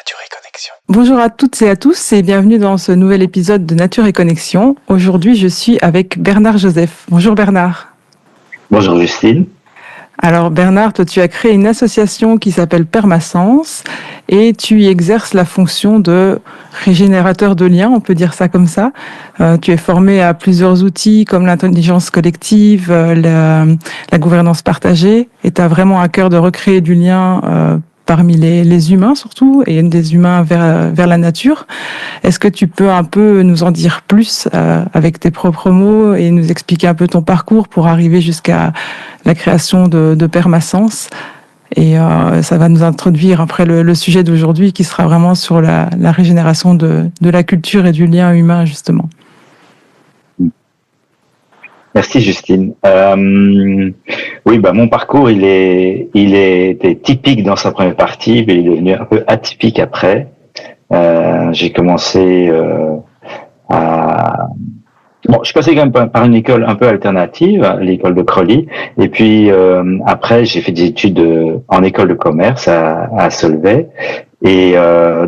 Nature et Connexion. Bonjour à toutes et à tous et bienvenue dans ce nouvel épisode de Nature et Connexion. Aujourd'hui, je suis avec Bernard Joseph. Bonjour Bernard. Bonjour Justine. Alors Bernard, toi tu as créé une association qui s'appelle Permasens et tu y exerces la fonction de régénérateur de liens, on peut dire ça comme ça. Tu es formé à plusieurs outils comme l'intelligence collective, la gouvernance partagée et tu as vraiment à cœur de recréer du lien parmi les humains surtout, et des humains vers la nature. Est-ce que tu peux un peu nous en dire plus avec tes propres mots et nous expliquer un peu ton parcours pour arriver jusqu'à la création de Permasens? Et ça va nous introduire après le sujet d'aujourd'hui qui sera vraiment sur la régénération de la culture et du lien humain justement. Merci Justine. Oui, mon parcours il était typique dans sa première partie, mais il est devenu un peu atypique après. J'ai commencé je suis passé quand même par une école un peu alternative, l'école de Crolly, et puis après j'ai fait des études en école de commerce à Solvay. Et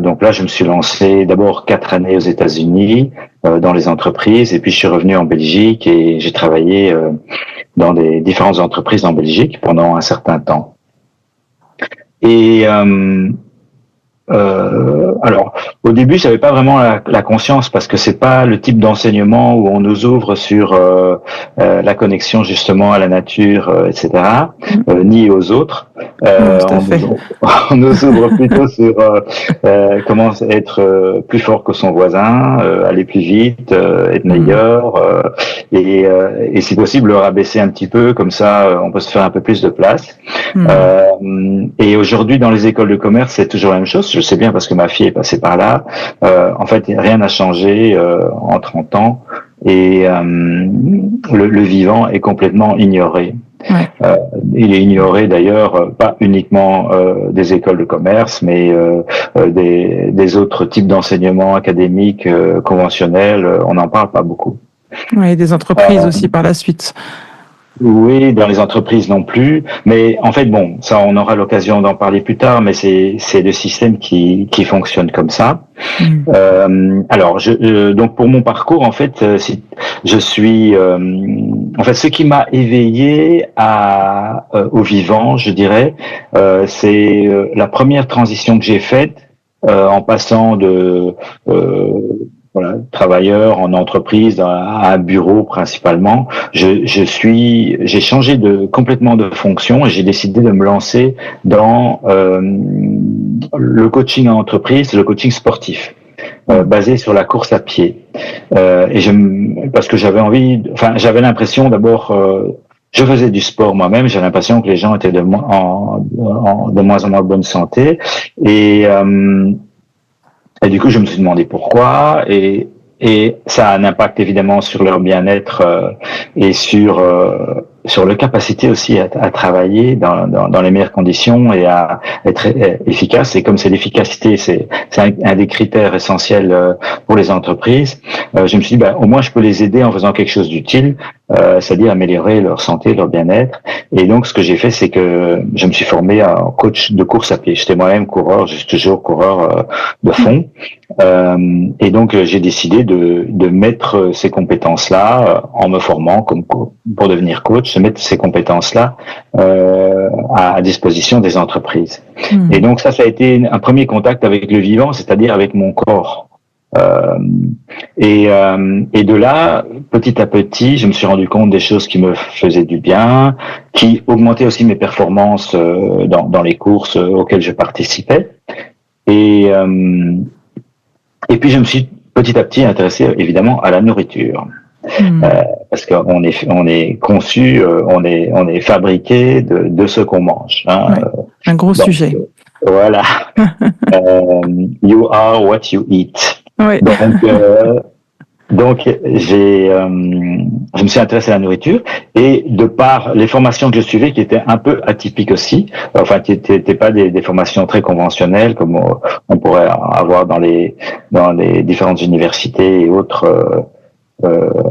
donc là, je me suis lancé d'abord 4 années aux États-Unis dans les entreprises, et puis je suis revenu en Belgique et j'ai travaillé dans des différentes entreprises en Belgique pendant un certain temps. Et alors, au début, j'avais pas vraiment la conscience parce que c'est pas le type d'enseignement où on nous ouvre sur la connexion justement à la nature, etc., ni aux autres. On nous ouvre plutôt sur comment être plus fort que son voisin, aller plus vite, être meilleur, et si possible le rabaisser un petit peu, comme ça on peut se faire un peu plus de place. Et aujourd'hui, dans les écoles de commerce, c'est toujours la même chose. Je sais bien parce que ma fille est passée par là. En fait, rien n'a changé en 30 ans et le vivant est complètement ignoré. Ouais. Il est ignoré d'ailleurs pas uniquement des écoles de commerce, mais des autres types d'enseignements académiques conventionnels. On n'en parle pas beaucoup. Oui, des entreprises aussi par la suite. Oui, dans les entreprises non plus, mais en fait ça on aura l'occasion d'en parler plus tard, mais c'est le système qui fonctionne comme ça. Alors donc pour mon parcours en fait, je suis en fait ce qui m'a éveillé au vivant, je dirais, c'est la première transition que j'ai faite en passant de travailleur en entreprise, à un bureau principalement. J'ai changé complètement de fonction et j'ai décidé de me lancer dans le coaching en entreprise, le coaching sportif, basé sur la course à pied. Parce que j'avais l'impression d'abord. Je faisais du sport moi-même, j'ai l'impression que les gens étaient de moins en moins bonne santé et du coup, je me suis demandé pourquoi, et ça a un impact évidemment sur leur bien-être et sur leur capacité aussi à travailler dans les meilleures conditions et à être efficace. Et comme c'est l'efficacité, c'est un des critères essentiels pour les entreprises. Je me suis dit, au moins je peux les aider en faisant quelque chose d'utile, c'est-à-dire améliorer leur santé, leur bien-être. Et donc, ce que j'ai fait, c'est que je me suis formé en coach de course à pied. J'étais moi-même coureur, je suis toujours coureur de fond. Et donc, j'ai décidé de mettre ces compétences-là en me formant pour devenir coach, de mettre ces compétences-là à disposition des entreprises. Et donc, ça a été un premier contact avec le vivant, c'est-à-dire avec mon corps. Et de là, petit à petit, je me suis rendu compte des choses qui me faisaient du bien, qui augmentaient aussi mes performances dans les courses auxquelles je participais. Et puis je me suis petit à petit intéressé évidemment à la nourriture, parce qu'on est conçu, on est fabriqué de ce qu'on mange. Un gros sujet. Voilà. You are what you eat. Oui. Donc je me suis intéressé à la nourriture et de par les formations que je suivais qui étaient un peu atypiques aussi, enfin qui n'étaient pas des formations très conventionnelles comme on pourrait avoir dans les différentes universités et autres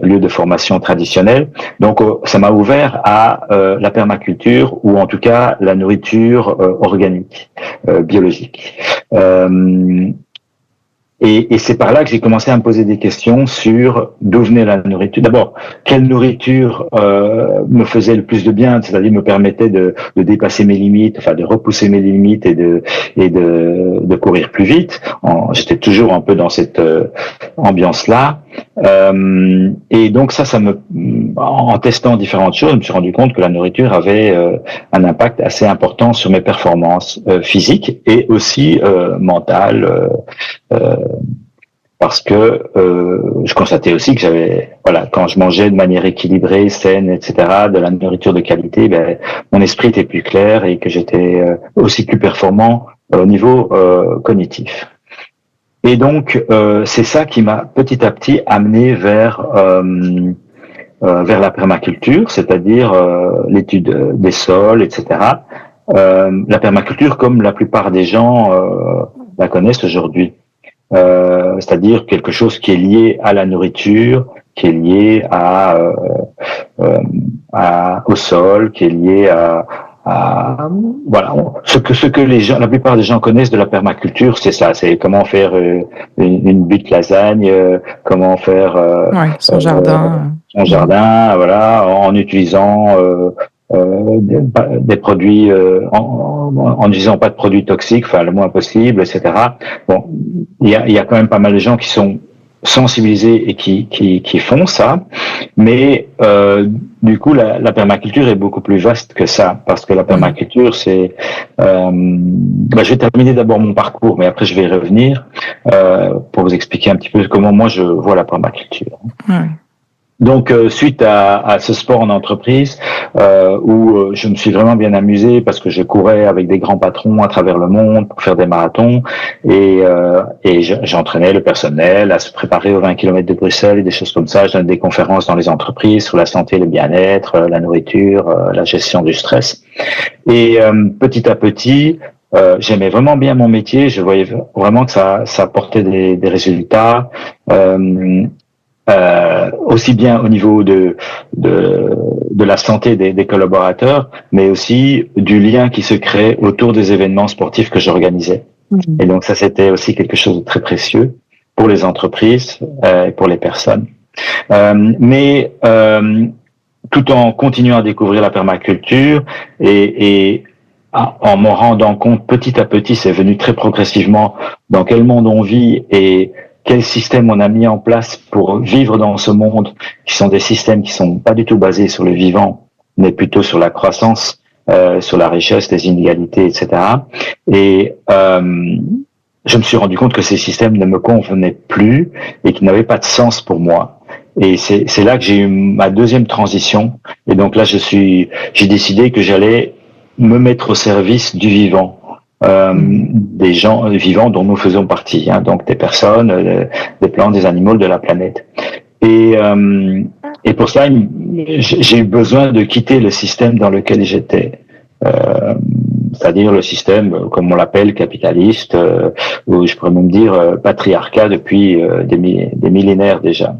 lieu de formation traditionnel. Donc, ça m'a ouvert à la permaculture ou en tout cas la nourriture organique, biologique. Et c'est par là que j'ai commencé à me poser des questions sur d'où venait la nourriture. D'abord, quelle nourriture me faisait le plus de bien, c'est-à-dire me permettait de dépasser mes limites, enfin de repousser mes limites et de courir plus vite. J'étais toujours un peu dans cette ambiance-là. Et donc en testant différentes choses, je me suis rendu compte que la nourriture avait un impact assez important sur mes performances physiques et aussi mentales. Parce que je constatais aussi que quand je mangeais de manière équilibrée, saine, etc., de la nourriture de qualité, mon esprit était plus clair et que j'étais aussi plus performant au niveau cognitif. Et donc, c'est ça qui m'a petit à petit amené vers la permaculture, c'est-à-dire l'étude des sols, etc. La permaculture, comme la plupart des gens la connaissent aujourd'hui. C'est-à-dire quelque chose qui est lié à la nourriture, qui est lié au sol, qui est lié voilà, ce que la plupart des gens connaissent de la permaculture, c'est ça, c'est comment faire une butte lasagne, comment faire son jardin, voilà, en utilisant des produits en n'utilisant pas de produits toxiques, enfin le moins possible, etc. Bon, il y a quand même pas mal de gens qui sont sensibilisés et qui font ça, mais du coup la permaculture est beaucoup plus vaste que ça, parce que la permaculture c'est je vais terminer d'abord mon parcours, mais après je vais y revenir pour vous expliquer un petit peu comment moi je vois la permaculture. Donc, suite à ce sport en entreprise, où je me suis vraiment bien amusé parce que je courais avec des grands patrons à travers le monde pour faire des marathons et j'entraînais le personnel à se préparer aux 20 km de Bruxelles et des choses comme ça. Je donnais des conférences dans les entreprises sur la santé, le bien-être, la nourriture, la gestion du stress. Et petit à petit, j'aimais vraiment bien mon métier. Je voyais vraiment que ça portait des résultats. Aussi bien au niveau de la santé des collaborateurs, mais aussi du lien qui se crée autour des événements sportifs que j'organisais. Et donc ça, c'était aussi quelque chose de très précieux pour les entreprises et pour les personnes. Mais tout en continuant à découvrir la permaculture et en me rendant compte petit à petit, c'est venu très progressivement dans quel monde on vit et quel système on a mis en place pour vivre dans ce monde, qui sont des systèmes qui sont pas du tout basés sur le vivant, mais plutôt sur la croissance, sur la richesse, les inégalités, etc. Et je me suis rendu compte que ces systèmes ne me convenaient plus et qu'ils n'avaient pas de sens pour moi. Et c'est là que j'ai eu ma deuxième transition. Et donc là, j'ai décidé que j'allais me mettre au service du vivant. Des gens vivants dont nous faisons partie, donc des personnes, des plantes, des animaux, de la planète. Et pour ça, j'ai eu besoin de quitter le système dans lequel j'étais, c'est-à-dire le système, comme on l'appelle, capitaliste, ou je pourrais même dire patriarcat depuis des millénaires déjà.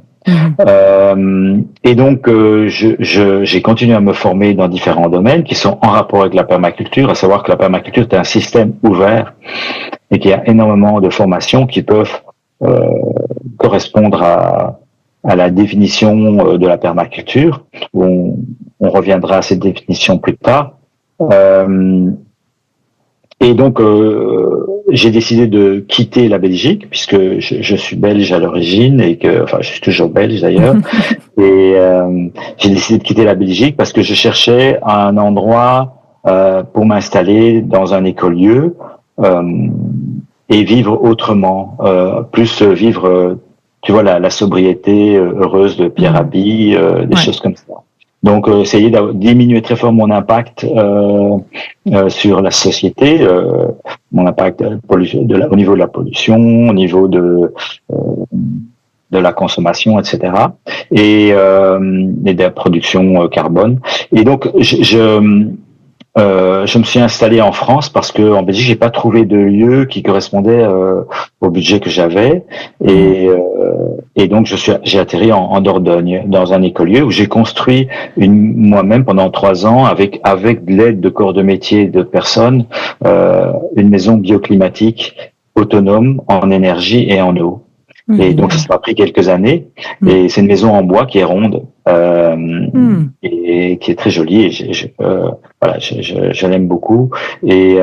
Et donc, j'ai continué à me former dans différents domaines qui sont en rapport avec la permaculture, à savoir que la permaculture est un système ouvert et qu'il y a énormément de formations qui peuvent correspondre à la définition de la permaculture. On reviendra à cette définition plus tard. Et donc, j'ai décidé de quitter la Belgique, puisque je suis belge à l'origine et je suis toujours belge d'ailleurs. Et j'ai décidé de quitter la Belgique parce que je cherchais un endroit pour m'installer dans un écolieu et vivre autrement, plus vivre, tu vois, la sobriété heureuse de Pierre Rabhi, des choses comme ça. Donc, essayer de diminuer très fort mon impact sur la société, mon impact au niveau de la pollution, au niveau de la consommation, etc. Et de la production carbone. Et donc, Je me suis installé en France parce que en Belgique, j'ai pas trouvé de lieu qui correspondait au budget que j'avais et donc j'ai atterri en Dordogne dans un écolieu où j'ai construit moi-même pendant 3 ans avec de l'aide de corps de métier et de personnes une maison bioclimatique autonome en énergie et en eau. Et donc ça m'a pris quelques années. Et c'est une maison en bois qui est ronde et qui est très jolie. Et je l'aime beaucoup. Et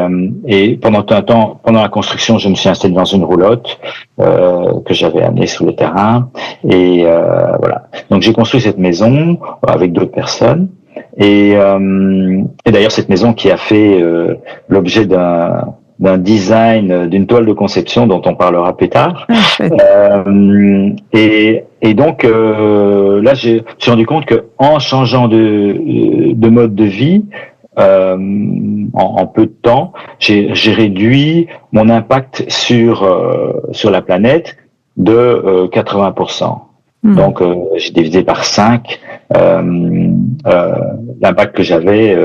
pendant un temps, pendant la construction, je me suis installé dans une roulotte que j'avais amenée sur le terrain. Et voilà. Donc j'ai construit cette maison avec d'autres personnes. Et d'ailleurs cette maison qui a fait l'objet d'un design, d'une toile de conception dont on parlera plus tard. Et donc là, je me suis rendu compte que en changeant de mode de vie, en peu de temps, j'ai réduit mon impact sur la planète de 80%. Donc j'ai divisé par 5 l'impact que j'avais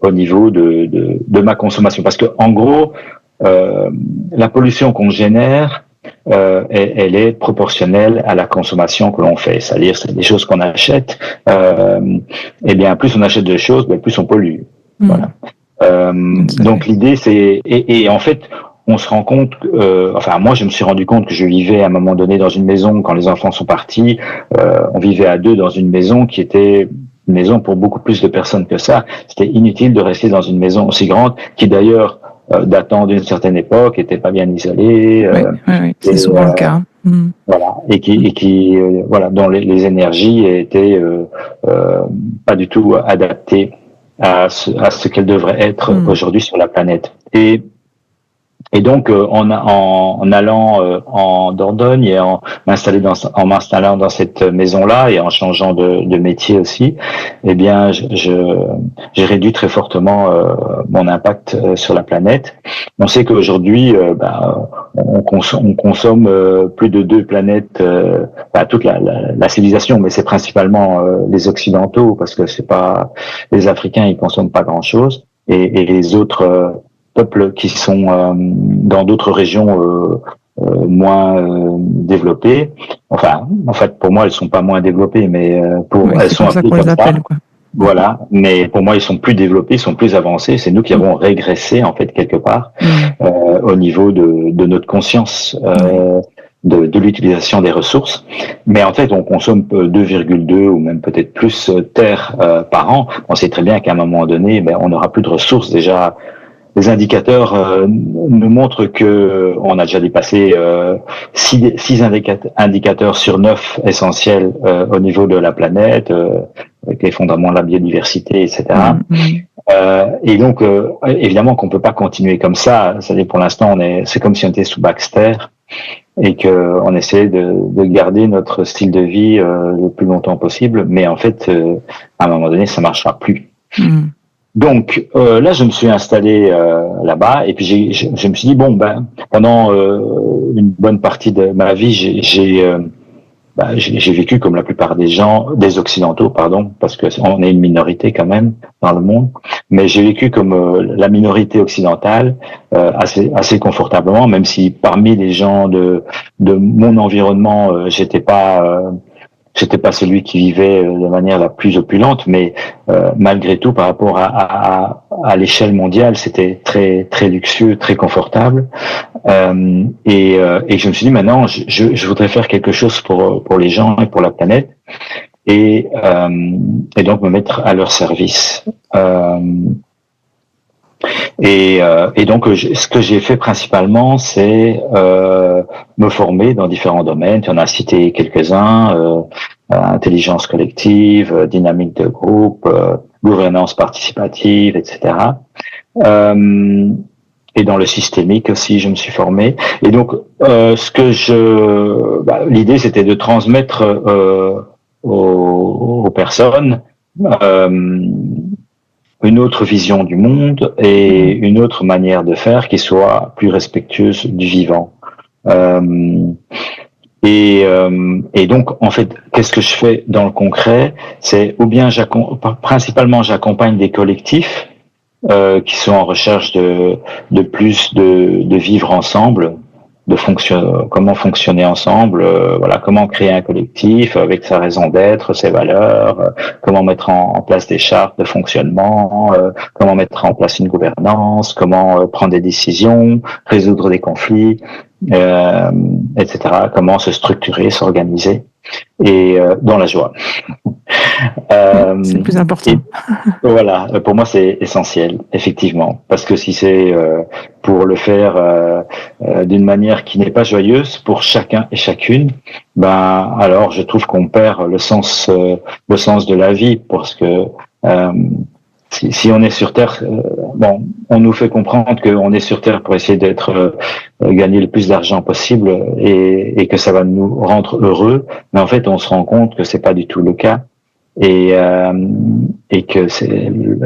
au niveau de ma consommation, parce que en gros la pollution qu'on génère elle est proportionnelle à la consommation que l'on fait, c'est-à-dire c'est des choses qu'on achète et bien plus on achète de choses, bien plus on pollue. Voilà. Donc l'idée c'est et en fait on se rend compte, enfin moi je me suis rendu compte que je vivais à un moment donné dans une maison quand les enfants sont partis, on vivait à 2 dans une maison qui était une maison pour beaucoup plus de personnes que ça. C'était inutile de rester dans une maison aussi grande qui d'ailleurs datant d'une certaine époque était pas bien isolée. Oui, c'est souvent le cas. Voilà, et qui voilà dont les énergies étaient pas du tout adaptées à ce qu'elles devraient être aujourd'hui sur la planète. Et donc, en allant en Dordogne et en m'installant dans cette maison-là et en changeant de métier aussi, eh bien, j'ai réduit très fortement mon impact sur la planète. On sait qu'aujourd'hui, on consomme plus de 2 planètes, toute la civilisation, mais c'est principalement les Occidentaux, parce que c'est pas les Africains, ils consomment pas grand-chose, et les autres peuples qui sont dans d'autres régions moins développées. Enfin, en fait, pour moi, elles sont pas moins développées, mais elles sont appelées comme ça. Voilà, mais pour moi, ils sont plus développés, ils sont plus avancés. C'est nous qui avons régressé, en fait, quelque part, au niveau de notre conscience. De l'utilisation des ressources, mais en fait on consomme 2,2 ou même peut-être plus terre par an. On sait très bien qu'à un moment donné, on n'aura plus de ressources. Déjà, les indicateurs nous montrent que on a déjà dépassé 6 indicateurs sur 9 essentiels au niveau de la planète, avec l'effondrement de la biodiversité, etc. Et donc, évidemment qu'on peut pas continuer comme ça. C'est-à-dire, pour l'instant, c'est comme si on était sous Baxter et que on essaie de garder notre style de vie le plus longtemps possible. Mais en fait, à un moment donné, ça marchera plus. Donc là, je me suis installé là-bas et puis je me suis dit pendant une bonne partie de ma vie, j'ai vécu comme la plupart des Occidentaux, parce que on est une minorité quand même dans le monde, mais j'ai vécu comme la minorité occidentale assez confortablement, même si parmi les gens de mon environnement, j'étais pas celui qui vivait de manière la plus opulente, mais malgré tout, par rapport à l'échelle mondiale, c'était très très luxueux, très confortable. Et je me suis dit maintenant, je voudrais faire quelque chose pour les gens et pour la planète, et donc me mettre à leur service. Et donc, ce que j'ai fait principalement, c'est me former dans différents domaines. Tu en as cité quelques-uns, intelligence collective, dynamique de groupe, gouvernance participative, etc. Et dans le systémique aussi, je me suis formé. Et donc, l'idée, c'était de transmettre aux personnes une autre vision du monde et une autre manière de faire qui soit plus respectueuse du vivant. Et donc, en fait, qu'est-ce que je fais dans le concret? C'est ou bien principalement j'accompagne des collectifs qui sont en recherche de plus de vivre ensemble, comment fonctionner ensemble, voilà, comment créer un collectif avec sa raison d'être, ses valeurs, comment mettre en place des chartes de fonctionnement, comment mettre en place une gouvernance, comment prendre des décisions, résoudre des conflits, euh, etc. Comment se structurer, s'organiser et dans la joie. Oui, c'est le plus Et important. voilà, pour moi c'est essentiel, effectivement, parce que si c'est pour le faire d'une manière qui n'est pas joyeuse pour chacun et chacune, ben alors je trouve qu'on perd le sens de la vie, parce que euh, si on est sur Terre, bon, on nous fait comprendre qu'on est sur Terre pour essayer d'être gagner le plus d'argent possible et que ça va nous rendre heureux, mais en fait on se rend compte que c'est pas du tout le cas et que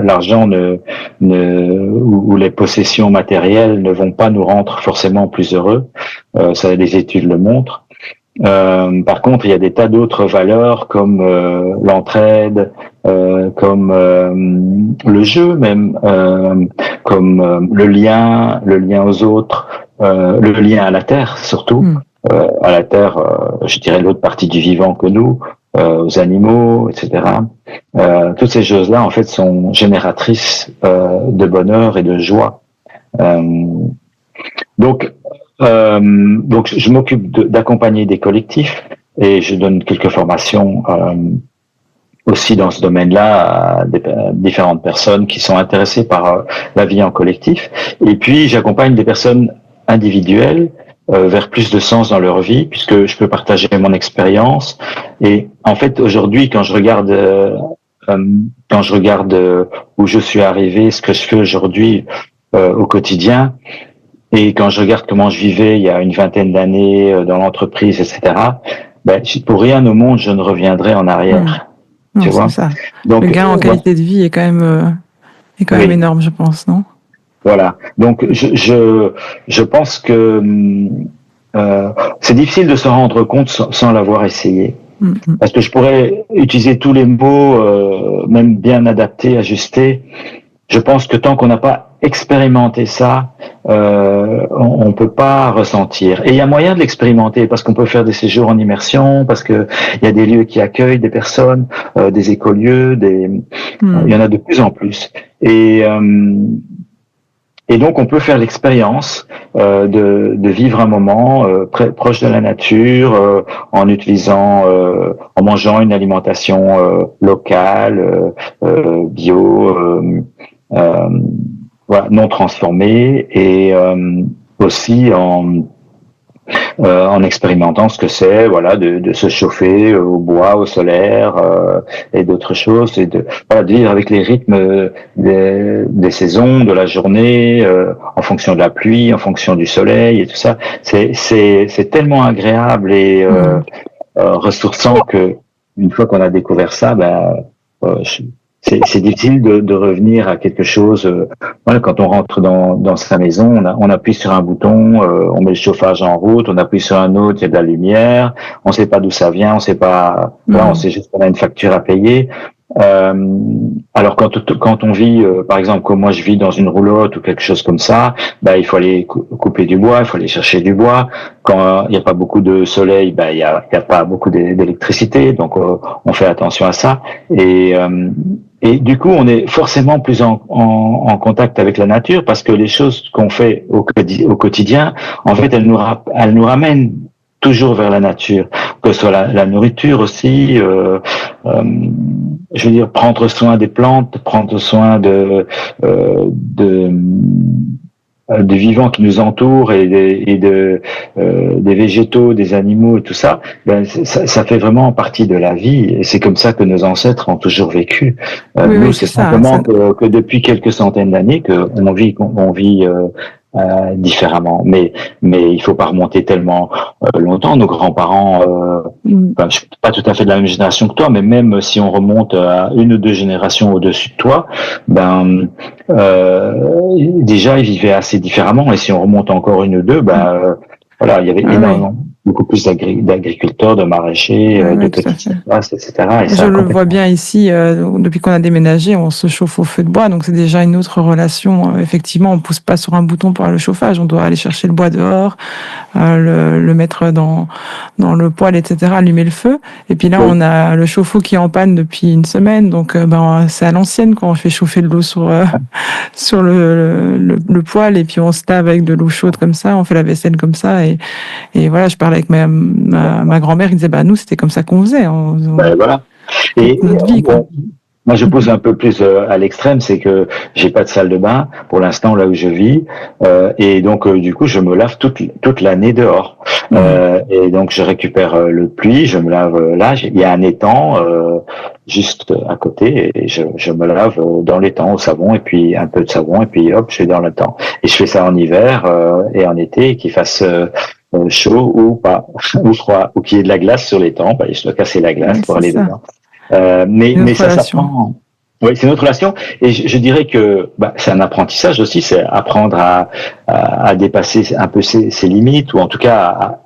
l'argent ou les possessions matérielles ne vont pas nous rendre forcément plus heureux. Ça, les études le montrent. Par contre, il y a des tas d'autres valeurs comme l'entraide, comme le jeu même, comme le lien aux autres, le lien à la terre surtout. À la terre, je dirais l'autre partie du vivant que nous, aux animaux, etc. Toutes ces choses-là, en fait, sont génératrices de bonheur et de joie. Euh, donc, je m'occupe d'accompagner des collectifs et je donne quelques formations aussi dans ce domaine-là à différentes personnes qui sont intéressées par la vie en collectif. Et puis, j'accompagne des personnes individuelles vers plus de sens dans leur vie, puisque je peux partager mon expérience. Et en fait, aujourd'hui, quand je regarde où je suis arrivé, ce que je fais aujourd'hui au quotidien, et quand je regarde comment je vivais il y a une vingtaine d'années dans l'entreprise, etc., ben, pour rien au monde, je ne reviendrai en arrière. Non, Tu vois? c'est ça. Donc, Le gain en qualité de vie est quand même oui, énorme, je pense, non? voilà. Donc, je pense que c'est difficile de se rendre compte sans l'avoir essayé. Parce que je pourrais utiliser tous les mots, même bien adaptés, ajustés. Je pense que tant qu'on n'a pas expérimenté ça, on peut pas ressentir. Et il y a moyen de l'expérimenter parce qu'on peut faire des séjours en immersion, parce que il y a des lieux qui accueillent des personnes, des écolieux, il y en a de plus en plus. Et donc, on peut faire l'expérience de vivre un moment proche de la nature, en utilisant, en mangeant une alimentation locale, bio, voilà, non transformée, et aussi en expérimentant ce que c'est, voilà, de se chauffer au bois, au solaire et d'autres choses, et de vivre avec les rythmes des saisons, de la journée, en fonction de la pluie, en fonction du soleil et tout ça. C'est tellement agréable et ressourçant que une fois qu'on a découvert ça, c'est difficile de revenir à quelque chose. Voilà, quand on rentre dans sa maison, on appuie sur un bouton, on met le chauffage en route, on appuie sur un autre, il y a de la lumière, on sait pas d'où ça vient, on sait pas, voilà, on sait juste qu'on a une facture à payer. Alors quand on vit, par exemple, comme moi je vis dans une roulotte ou quelque chose comme ça, il faut aller couper du bois, il faut aller chercher du bois. Quand il n'y a pas beaucoup de soleil, il y a pas beaucoup d'électricité, donc on fait attention à ça. Et du coup, on est forcément plus en contact avec la nature parce que les choses qu'on fait au quotidien, en fait, elles nous ramènent toujours vers la nature, que ce soit la nourriture aussi, je veux dire, prendre soin des plantes, prendre soin des vivants qui nous entourent des végétaux, des animaux et tout ça, ça fait vraiment partie de la vie et c'est comme ça que nos ancêtres ont toujours vécu. Nous, c'est simplement que depuis quelques centaines d'années qu'on vit différemment. Mais il faut pas remonter tellement longtemps. Nos grands-parents, je suis pas tout à fait de la même génération que toi, mais même si on remonte à une ou deux générations au-dessus de toi, déjà ils vivaient assez différemment. Et si on remonte encore une ou deux, voilà, il y avait énormément. beaucoup plus d'agriculteurs, de maraîchers, de tout à petites fait. surfaces, etc. Et Je ça, le vois complètement. bien ici, depuis qu'on a déménagé, on se chauffe au feu de bois, donc c'est déjà une autre relation. Effectivement, on pousse pas sur un bouton pour le chauffage, on doit aller chercher le bois dehors, le mettre dans le poêle, etc., allumer le feu. Et puis là, Oui. on a le chauffe-eau qui est en panne depuis une semaine, donc c'est à l'ancienne quand on fait chauffer de l'eau sur sur le poêle, et puis on se lave avec de l'eau chaude comme ça, on fait la vaisselle comme ça, et voilà, je parlais avec ma grand-mère, il disait, bah nous, c'était comme ça qu'on faisait, Ben, voilà. toute Et notre vie, quoi. bon, moi, je pousse un peu plus à l'extrême, c'est que j'ai pas de salle de bain pour l'instant là où je vis, et donc du coup, je me lave toute l'année dehors. Mhm. Et donc, je récupère le pluie, je me lave là. Il y a un étang juste à côté, et je me lave dans l'étang au savon, et puis un peu de savon, et puis hop, je suis dans l'étang. Et je fais ça en hiver et en été, qu'il fasse chaud ou pas, ou froid, ou qu'il y ait de la glace sur l'étang. Bah, je dois casser la glace Ouais, pour c'est aller ça. dedans. C'est Mais notre ça relation. s'apprend. Oui, c'est notre relation. Et je dirais que c'est un apprentissage aussi, c'est apprendre à dépasser un peu ses limites, ou en tout cas,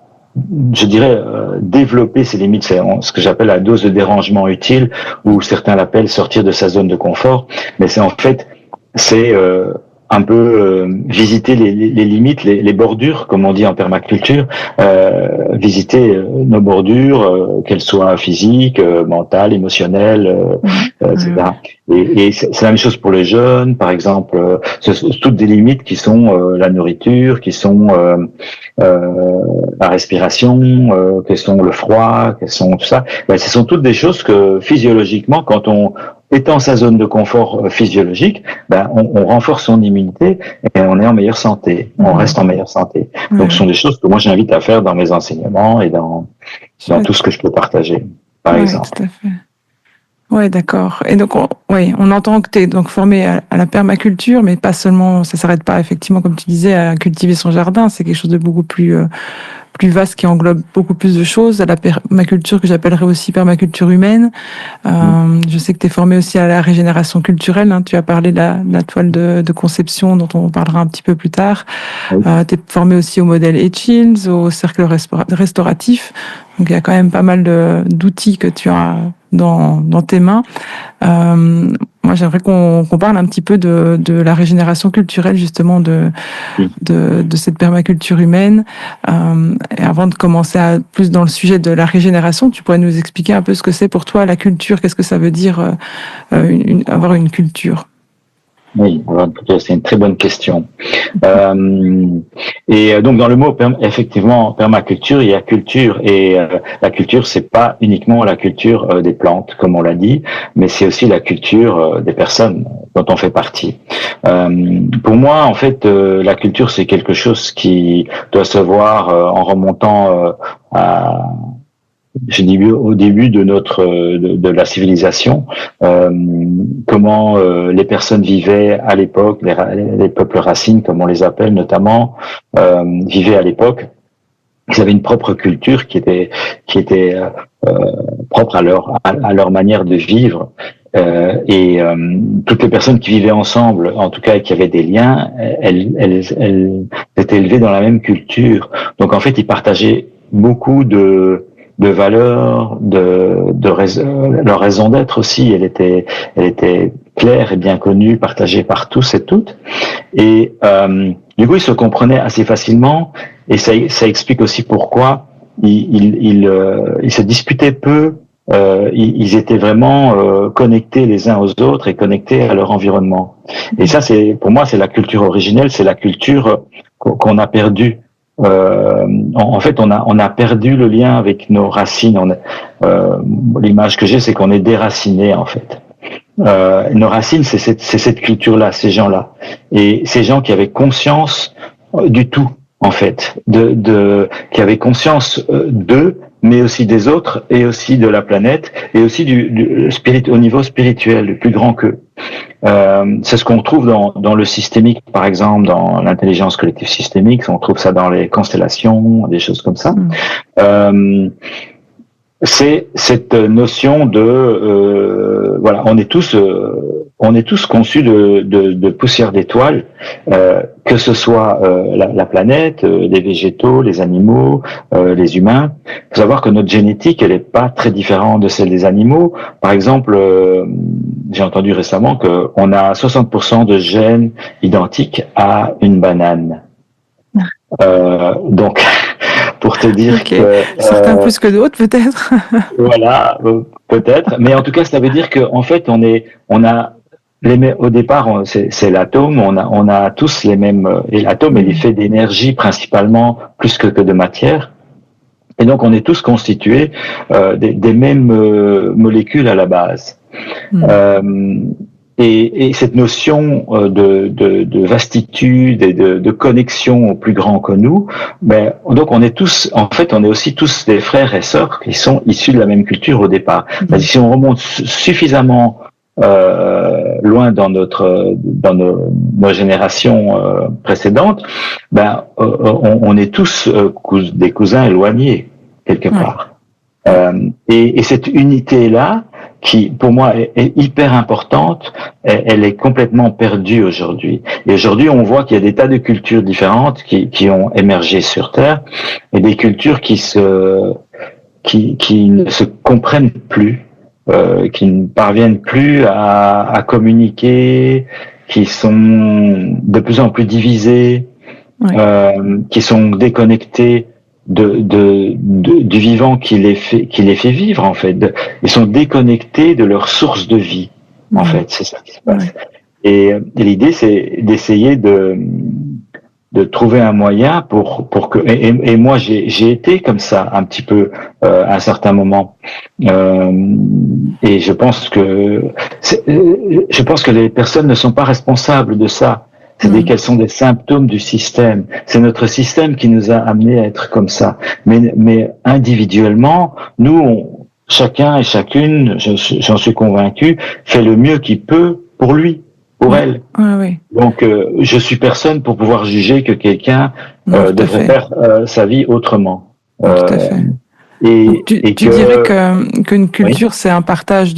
je dirais, développer ses limites. C'est ce que j'appelle la dose de dérangement utile, ou certains l'appellent sortir de sa zone de confort. Mais c'est en fait, c'est un peu visiter les limites, les bordures, comme on dit en permaculture, visiter nos bordures, qu'elles soient physiques, mentales, émotionnelles, Ouais, etc. ouais. Et c'est la même chose pour les jeunes, par exemple. C'est toutes des limites qui sont la nourriture, qui sont la respiration, qui sont le froid, qui sont tout ça. Ben, ce sont toutes des choses que physiologiquement, quand on est dans sa zone de confort physiologique, ben, on renforce son immunité et on est en meilleure santé. On Mhm. reste en meilleure santé. Donc, ce Ouais, sont des choses que moi j'invite à faire dans mes enseignements et dans tout ce chouette. que je peux partager, par Ouais, exemple. tout à fait. Ouais, d'accord. Et donc, on entend que tu es donc formé à la permaculture, mais pas seulement, ça s'arrête pas effectivement, comme tu disais, à cultiver son jardin. C'est quelque chose de beaucoup plus vaste qui englobe beaucoup plus de choses. À la permaculture que j'appellerais aussi permaculture humaine. Je sais que tu es formé aussi à la régénération culturelle, hein. Tu as parlé de la toile de conception dont on parlera un petit peu plus tard. Oui. Tu es formé aussi au modèle Etchils, au cercle restauratif. Donc il y a quand même pas mal d'outils que tu as dans tes mains. Moi, j'aimerais qu'on parle un petit peu de la régénération culturelle, justement, de cette permaculture humaine. Et avant de commencer plus dans le sujet de la régénération, tu pourrais nous expliquer un peu ce que c'est pour toi la culture, qu'est-ce que ça veut dire avoir une culture? Oui, alors, c'est une très bonne question. Donc dans le mot effectivement permaculture, il y a culture, et la culture, c'est pas uniquement la culture des plantes comme on l'a dit, mais c'est aussi la culture des personnes dont on fait partie. Pour moi, en fait, la culture, c'est quelque chose qui doit se voir en remontant à j'ai dit au début de de la civilisation, comment les personnes vivaient à l'époque, les peuples racines, comme on les appelle notamment, vivaient à l'époque. Ils avaient une propre culture qui était propre à leur manière de vivre. Toutes les personnes qui vivaient ensemble, en tout cas, et qui avaient des liens, elles étaient élevées dans la même culture. Donc en fait, ils partageaient beaucoup de valeurs, leur raison d'être aussi. Elle était claire et bien connue, partagée par tous et toutes. Et du coup, ils se comprenaient assez facilement, et ça explique aussi pourquoi ils se disputaient peu. Ils étaient vraiment connectés les uns aux autres et connectés à leur environnement. Et ça, c'est pour moi, c'est la culture originelle, c'est la culture qu'on a perdue. En fait, on a perdu le lien avec nos racines. L'image que j'ai, c'est qu'on est déraciné en fait. Nos racines, c'est cette culture-là, ces gens-là, et ces gens qui avaient conscience du tout, en fait, qui avaient conscience d'eux, mais aussi des autres, et aussi de la planète, et aussi au niveau spirituel, du plus grand qu'eux. C'est ce qu'on trouve dans le systémique, par exemple, dans l'intelligence collective systémique. On trouve ça dans les constellations, des choses comme ça. C'est cette notion de voilà, on est tous on est tous conçus de poussière d'étoiles, que ce soit la planète, les végétaux, les animaux, les humains. Il faut savoir que notre génétique, elle n'est pas très différente de celle des animaux. Par exemple, j'ai entendu récemment qu'on a 60% de gènes identiques à une banane. Donc, pour te dire que certains plus que d'autres, peut-être. voilà, peut-être. Mais en tout cas, ça veut dire qu'en fait, au départ, c'est l'atome. On a tous les mêmes. Et l'atome, il est fait d'énergie principalement, plus que de matière. Et donc, on est tous constitués des mêmes molécules à la base. Et cette notion de vastitude et de connexion au plus grand que nous, donc on est aussi tous des frères et sœurs qui sont issus de la même culture au départ. Si on remonte suffisamment loin dans nos générations précédentes, on est tous des cousins éloignés quelque part. Et cette unité-là, qui pour moi est hyper importante, elle est complètement perdue aujourd'hui. Et aujourd'hui, on voit qu'il y a des tas de cultures différentes qui ont émergé sur Terre, et des cultures qui ne se comprennent plus, qui ne parviennent plus à communiquer, qui sont de plus en plus divisées, qui sont déconnectées du vivant qui les fait vivre, en fait. Ils sont déconnectés de leur source de vie, en fait. C'est ça qui se passe. Et l'idée, c'est d'essayer de trouver un moyen pour que, et moi, j'ai été comme ça, un petit peu, à un certain moment. Et je pense que les personnes ne sont pas responsables de ça. Quels sont des symptômes du système. C'est notre système qui nous a amenés à être comme ça. Mais individuellement, nous, chacun et chacune, j'en suis convaincu, fait le mieux qu'il peut pour lui, pour elle. Donc, je suis personne pour pouvoir juger que quelqu'un devrait faire sa vie autrement. Tout à fait. Tu dirais qu'une culture, c'est un partage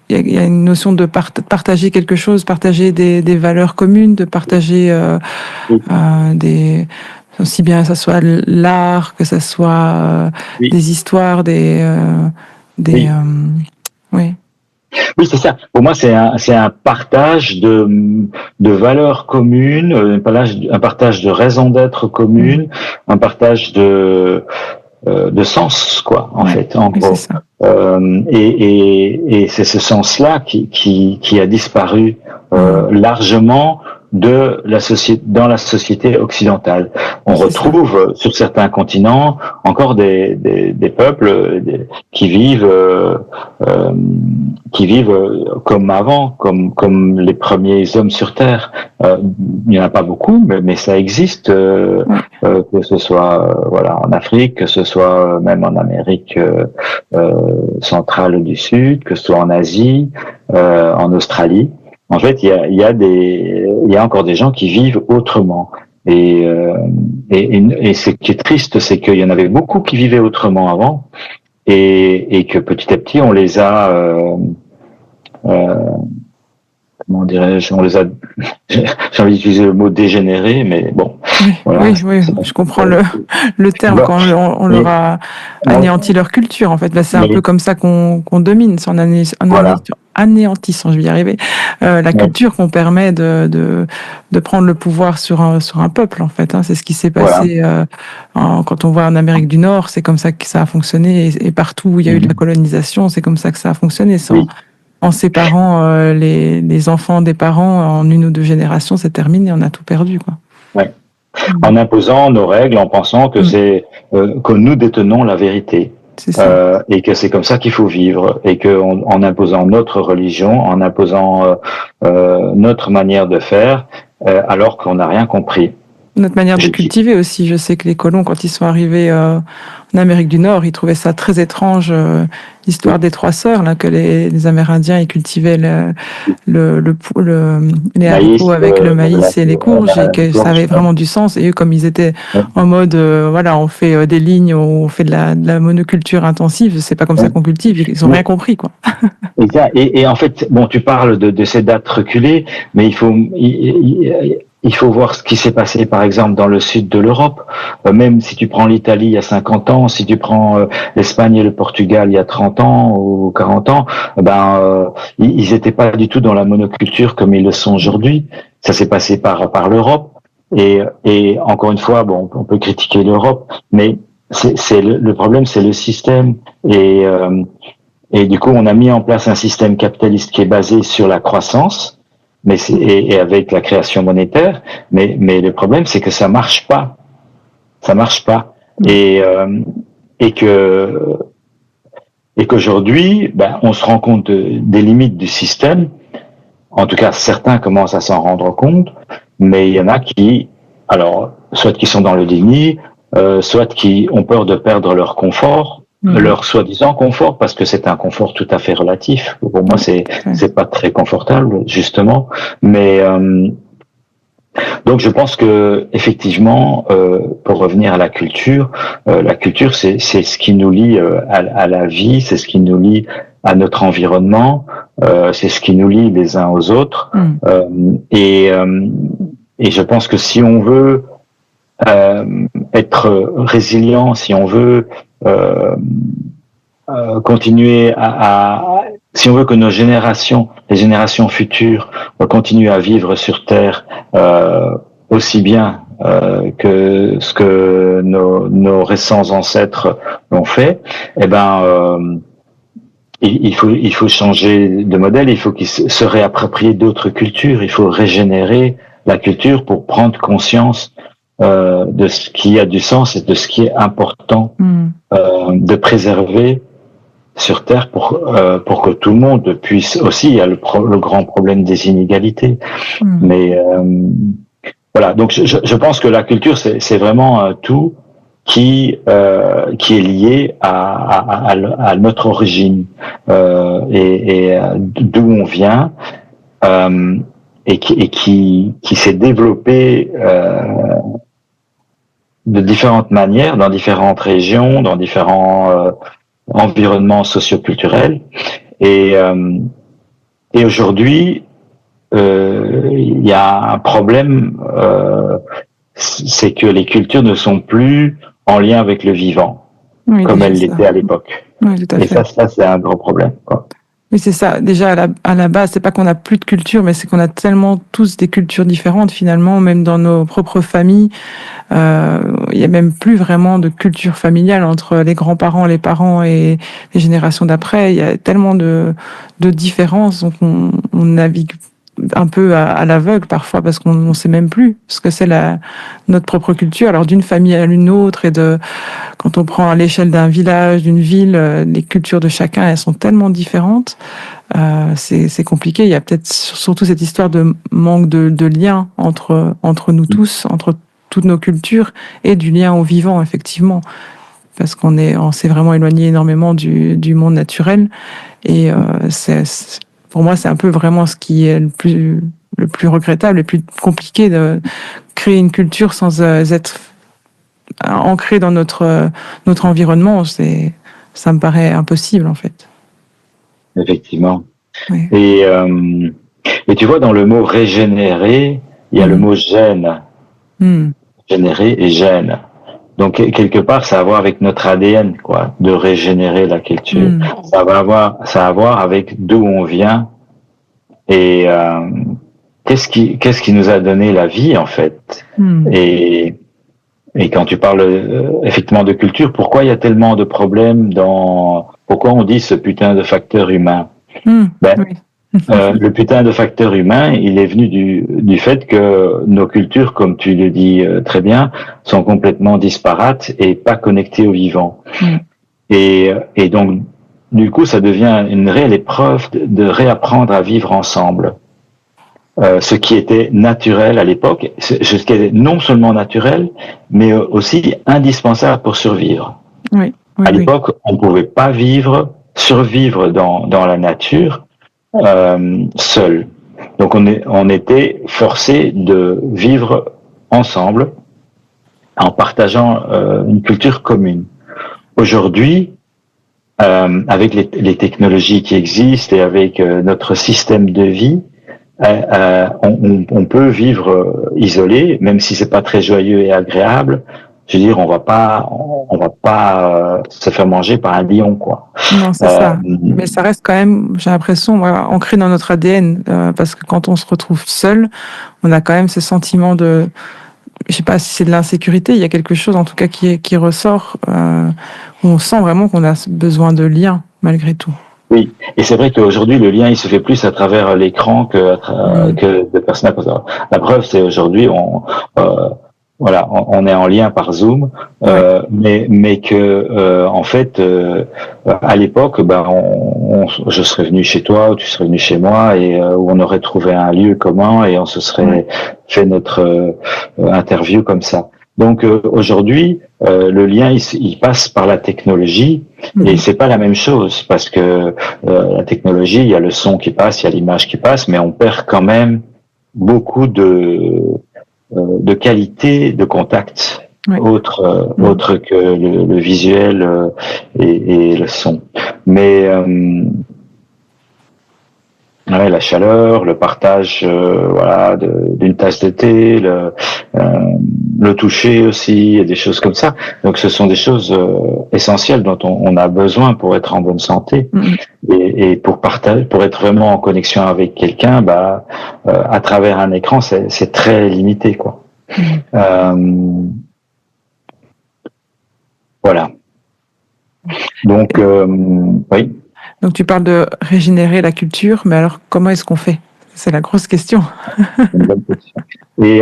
il y a une notion de partager quelque chose, partager des valeurs communes, de partager aussi bien que ça soit l'art, que ça soit des histoires, oui, c'est ça. Pour moi, c'est un partage de valeurs communes, un partage de raisons d'être communes, un partage de sens, quoi, en fait, en gros. Et c'est ce sens-là qui a disparu largement dans la société occidentale. On retrouve sur certains continents encore des peuples qui vivent comme avant, comme les premiers hommes sur Terre. Il n'y en a pas beaucoup, mais ça existe, que ce soit en Afrique, que ce soit même en Amérique centrale ou du Sud, que ce soit en Asie, en Australie. En fait, il y a encore des gens qui vivent autrement. Et ce qui est triste, c'est qu'il y en avait beaucoup qui vivaient autrement avant, et que petit à petit, on les a, comment dirais-je, j'ai envie d'utiliser le mot dégénéré, mais bon. Oui, je comprends le terme, quand on leur a anéanti leur culture, en fait. C'est un peu comme ça qu'on domine, c'est en anéantissant, je vais y arriver, la culture qu'on permet de prendre le pouvoir sur un peuple, en fait. C'est ce qui s'est passé quand on voit en Amérique du Nord, c'est comme ça que ça a fonctionné, et partout où il y a eu de la colonisation, c'est comme ça que ça a fonctionné. En séparant les enfants des parents en une ou deux générations, c'est terminé, on a tout perdu, quoi. En imposant nos règles, en pensant que que nous détenons la vérité. Et que c'est comme ça qu'il faut vivre, et que en imposant notre religion, en imposant notre manière de faire, alors qu'on n'a rien compris. notre manière de cultiver aussi. Je sais que les colons, quand ils sont arrivés en Amérique du Nord, ils trouvaient ça très étrange, l'histoire des trois sœurs, là, que les Amérindiens ils cultivaient les maïs, haricots avec le maïs et les courges, et que ça avait vraiment du sens. Et eux, comme ils étaient en mode, voilà, on fait des lignes, on fait de la monoculture intensive, c'est pas comme ça qu'on cultive. Ils ont rien compris, quoi. Et en fait, bon, tu parles de ces dates reculées, mais il faut voir ce qui s'est passé, par exemple, dans le sud de l'Europe. Même si tu prends l'Italie il y a 50 ans, si tu prends l'Espagne et le Portugal il y a 30 ans ou 40 ans, ils n'étaient pas du tout dans la monoculture comme ils le sont aujourd'hui. Ça s'est passé par l'Europe. Et encore une fois, bon, on peut critiquer l'Europe, mais le problème, c'est le système. Et du coup, on a mis en place un système capitaliste qui est basé sur la croissance, et avec la création monétaire. Mais le problème, c'est que ça marche pas. Ça marche pas. Et qu'aujourd'hui, on se rend compte des limites du système. En tout cas, certains commencent à s'en rendre compte, mais il y en a qui, alors, soit qui sont dans le déni, soit qui ont peur de perdre leur confort. Leur soi-disant confort, parce que c'est un confort tout à fait relatif. Pour moi, c'est pas très confortable, justement. Mais donc, je pense que effectivement, pour revenir à la culture, c'est ce qui nous lie à la vie, c'est ce qui nous lie à notre environnement, c'est ce qui nous lie les uns aux autres. Et je pense que si on veut être résilient, si on veut continuer si on veut que les générations futures continuent à vivre sur Terre aussi bien que ce que nos récents ancêtres l'ont fait, il faut changer de modèle, il faut qu'ils se réapproprient d'autres cultures, il faut régénérer la culture pour prendre conscience de ce qui a du sens et de ce qui est important de préserver sur Terre pour que tout le monde puisse aussi. Il y a le grand problème des inégalités, mais voilà. Donc je pense que la culture c'est vraiment un tout qui est lié à notre origine et d'où on vient et qui s'est développé de différentes manières, dans différentes régions, dans différents environnements socioculturels. Et aujourd'hui, il y a un problème, c'est que les cultures ne sont plus en lien avec le vivant, comme elles l'étaient à l'époque. Oui, tout à fait. Et ça, c'est un gros problème, quoi. Oui, c'est ça. Déjà, à la base, c'est pas qu'on a plus de culture, mais c'est qu'on a tellement tous des cultures différentes, finalement, même dans nos propres familles. Il y a même plus vraiment de culture familiale entre les grands-parents, les parents et les générations d'après. Il y a tellement de différences, donc on navigue un peu à l'aveugle parfois parce qu'on ne sait même plus ce que c'est notre propre culture. Alors d'une famille à une autre quand on prend à l'échelle d'un village, d'une ville, les cultures de chacun, elles sont tellement différentes. C'est compliqué. Il y a peut-être surtout cette histoire de manque de lien entre nous tous, entre toutes nos cultures et du lien au vivant, effectivement. Parce on s'est vraiment éloigné énormément du monde naturel. Et pour moi, c'est un peu vraiment ce qui est le plus regrettable, le plus compliqué de créer une culture sans être ancré dans notre environnement. Ça me paraît impossible, en fait. Effectivement. Oui. Et tu vois, dans le mot régénérer, il y a le mot gène. Générer et gène. Donc, quelque part, ça a à voir avec notre ADN, quoi, de régénérer la culture. Ça a à voir avec d'où on vient et qu'est-ce qui nous a donné la vie, en fait. Et quand tu parles effectivement de culture, pourquoi il y a tellement de problèmes pourquoi on dit ce putain de facteur humain? Oui. Le putain de facteur humain, il est venu du fait que nos cultures, comme tu le dis très bien, sont complètement disparates et pas connectées au vivant. Et donc, du coup, ça devient une réelle épreuve de réapprendre à vivre ensemble. ce qui était naturel à l'époque, ce qui était non seulement naturel, mais aussi indispensable pour survivre. Oui, oui, À oui. l'époque, on ne pouvait pas survivre dans la nature seul. Donc on était forcé de vivre ensemble en partageant une culture commune. Aujourd'hui, avec les technologies qui existent et avec notre système de vie, on peut vivre isolé, même si c'est pas très joyeux et agréable. Je veux dire, on va pas se faire manger par un lion, quoi. Non, c'est ça. Mais ça reste quand même, j'ai l'impression, moi, ancré dans notre ADN, parce que quand on se retrouve seul, on a quand même ce sentiment de, je sais pas si c'est de l'insécurité, il y a quelque chose en tout cas qui ressort, où on sent vraiment qu'on a besoin de lien, malgré tout. Oui, et c'est vrai qu'aujourd'hui, le lien, il se fait plus à travers l'écran que de personne à personne. La preuve, c'est aujourd'hui, voilà, on est en lien par Zoom, Ouais. mais que en fait, à l'époque, ben, je serais venu chez toi, ou tu serais venu chez moi, et où on aurait trouvé un lieu commun et on se serait fait notre interview comme ça. Donc aujourd'hui, le lien, il passe par la technologie, et c'est pas la même chose parce que la technologie, il y a le son qui passe, il y a l'image qui passe, mais on perd quand même beaucoup de qualité de contact autre que le visuel et le son. Mais ouais, la chaleur, le partage, voilà, d'une tasse de thé, le toucher aussi, et des choses comme ça. Donc, ce sont des choses essentielles dont on a besoin pour être en bonne santé et pour partager, pour être vraiment en connexion avec quelqu'un. Bah, à travers un écran, c'est très limité, quoi. Voilà. Donc, oui. Donc tu parles de régénérer la culture, mais alors comment est-ce qu'on fait? C'est la grosse question. Une bonne question. Et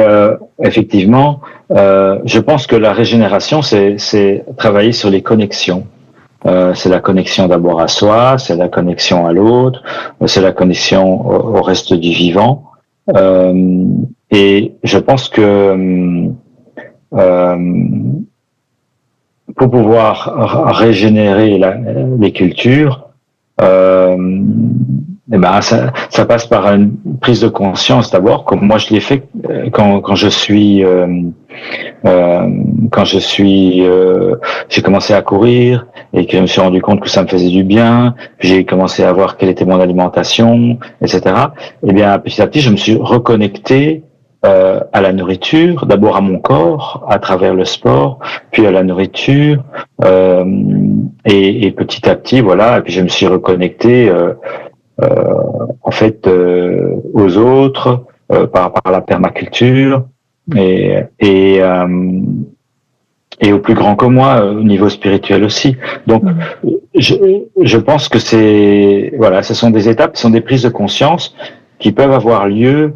effectivement, je pense que la régénération, c'est travailler sur les connexions. C'est la connexion d'abord à soi, c'est la connexion à l'autre, c'est la connexion au reste du vivant. Et je pense que pour pouvoir régénérer les cultures, eh ben ça passe par une prise de conscience d'abord, comme moi je l'ai fait quand j'ai commencé à courir et que je me suis rendu compte que ça me faisait du bien, j'ai commencé à voir quelle était mon alimentation, etc. Eh bien petit à petit je me suis reconnecté à la nourriture, d'abord à mon corps à travers le sport, puis à la nourriture, et petit à petit voilà, et puis je me suis reconnecté en fait aux autres par la permaculture et au plus grand que moi au niveau spirituel aussi. Donc je pense que ce sont des étapes, ce sont des prises de conscience qui peuvent avoir lieu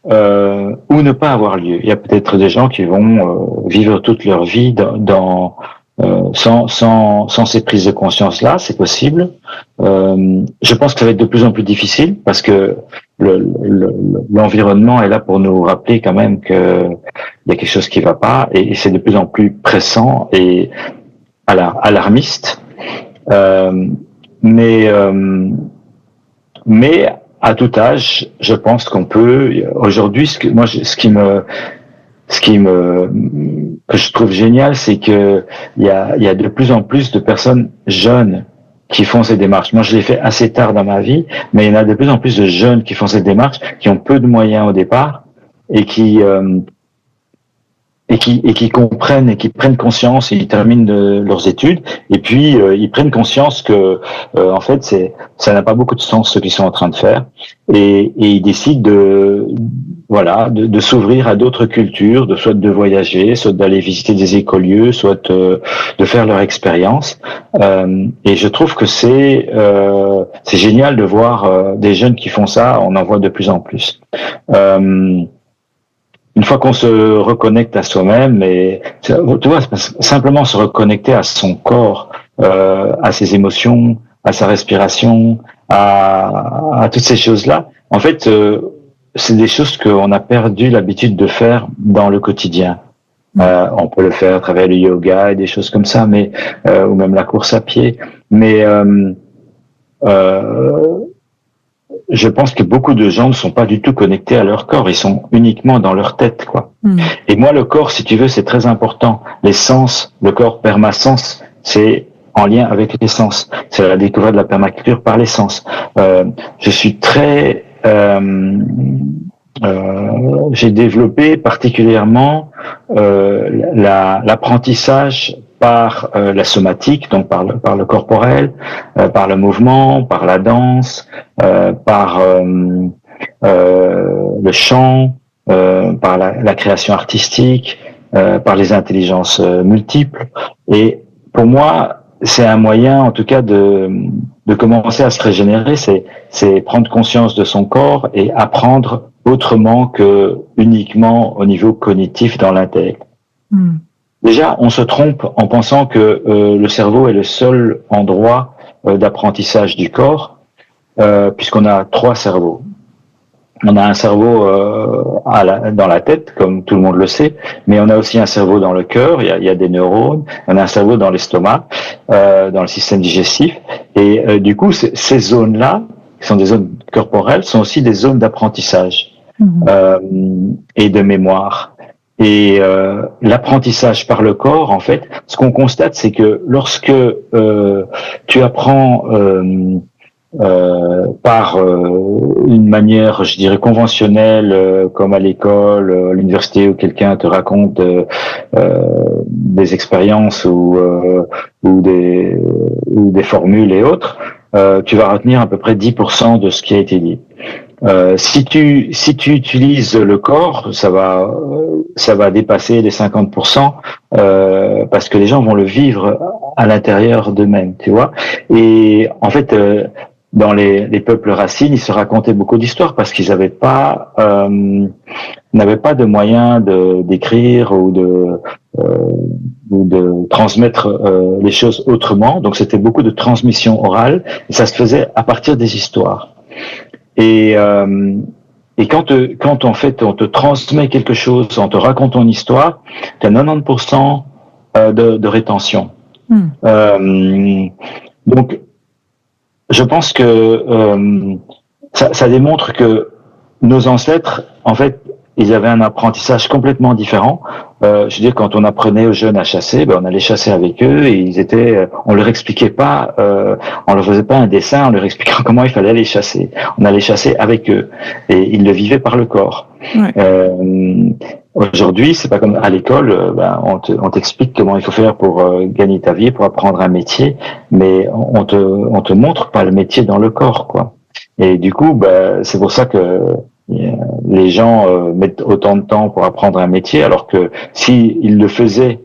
ou ne pas avoir lieu. Il y a peut-être des gens qui vont vivre toute leur vie sans ces prises de conscience-là, c'est possible. Je pense que ça va être de plus en plus difficile parce que l'environnement est là pour nous rappeler quand même que il y a quelque chose qui va pas et c'est de plus en plus pressant et alarmiste. Mais à tout âge, je pense qu'on peut. Aujourd'hui, que je trouve génial, c'est que il y a de plus en plus de personnes jeunes qui font ces démarches. Moi, je l'ai fait assez tard dans ma vie, mais il y en a de plus en plus de jeunes qui font cette démarche, qui ont peu de moyens au départ et qui comprennent et qui prennent conscience, ils terminent leurs études et puis ils prennent conscience que en fait ça n'a pas beaucoup de sens ce qu'ils sont en train de faire et ils décident de s'ouvrir à d'autres cultures, soit de voyager, soit d'aller visiter des écolieux, soit de faire leur expérience. Et je trouve que c'est génial de voir des jeunes qui font ça. On en voit de plus en plus. Une fois qu'on se reconnecte à soi-même, et tu vois, simplement se reconnecter à son corps, à ses émotions, à sa respiration, à toutes ces choses-là. En fait, c'est des choses qu'on a perdu l'habitude de faire dans le quotidien. On peut le faire à travers le yoga et des choses comme ça, mais ou même la course à pied. Mais je pense que beaucoup de gens ne sont pas du tout connectés à leur corps. Ils sont uniquement dans leur tête, quoi. Et moi, le corps, si tu veux, c'est très important. Les sens, le corps permasens, c'est en lien avec les sens. C'est la découverte de la permaculture par les sens. Je suis très j'ai développé particulièrement l'apprentissage par la somatique, donc par le corporel, par le mouvement, par la danse, par le chant, par la création artistique, par les intelligences multiples. Et pour moi, c'est un moyen, en tout cas, de commencer à se régénérer, c'est prendre conscience de son corps et apprendre autrement que uniquement au niveau cognitif dans l'intellect. Déjà, on se trompe en pensant que le cerveau est le seul endroit d'apprentissage du corps, puisqu'on a 3 cerveaux. On a un cerveau dans la tête, comme tout le monde le sait, mais on a aussi un cerveau dans le cœur, il y a des neurones, on a un cerveau dans l'estomac, dans le système digestif, et du coup, ces zones-là, qui sont des zones corporelles, sont aussi des zones d'apprentissage et de mémoire. Et l'apprentissage par le corps, en fait, ce qu'on constate, c'est que lorsque tu apprends par une manière, je dirais, conventionnelle, comme à l'école, à l'université, où quelqu'un te raconte des expériences ou des formules et autres, tu vas retenir à peu près 10% de ce qui a été dit. Si tu utilises le corps, ça va dépasser les 50%, parce que les gens vont le vivre à l'intérieur d'eux-mêmes, tu vois. Et en fait, dans les peuples racines, ils se racontaient beaucoup d'histoires parce qu'ils n'avaient pas de moyens d'écrire ou de transmettre les choses autrement. Donc c'était beaucoup de transmission orale et ça se faisait à partir des histoires. Et quand en fait on te transmet quelque chose, on te raconte ton histoire, tu as 90% de rétention. Donc je pense que ça démontre que nos ancêtres, en fait, ils avaient un apprentissage complètement différent. Je veux dire, quand on apprenait aux jeunes à chasser, on allait chasser avec eux et on leur expliquait pas, on leur faisait pas un dessin en leur expliquant comment il fallait aller chasser. On allait chasser avec eux et ils le vivaient par le corps. Aujourd'hui, c'est pas comme à l'école, on t'explique comment il faut faire pour gagner ta vie, pour apprendre un métier, mais on te montre pas le métier dans le corps, quoi. Et du coup, c'est pour ça que les gens mettent autant de temps pour apprendre un métier, alors que s'ils le faisaient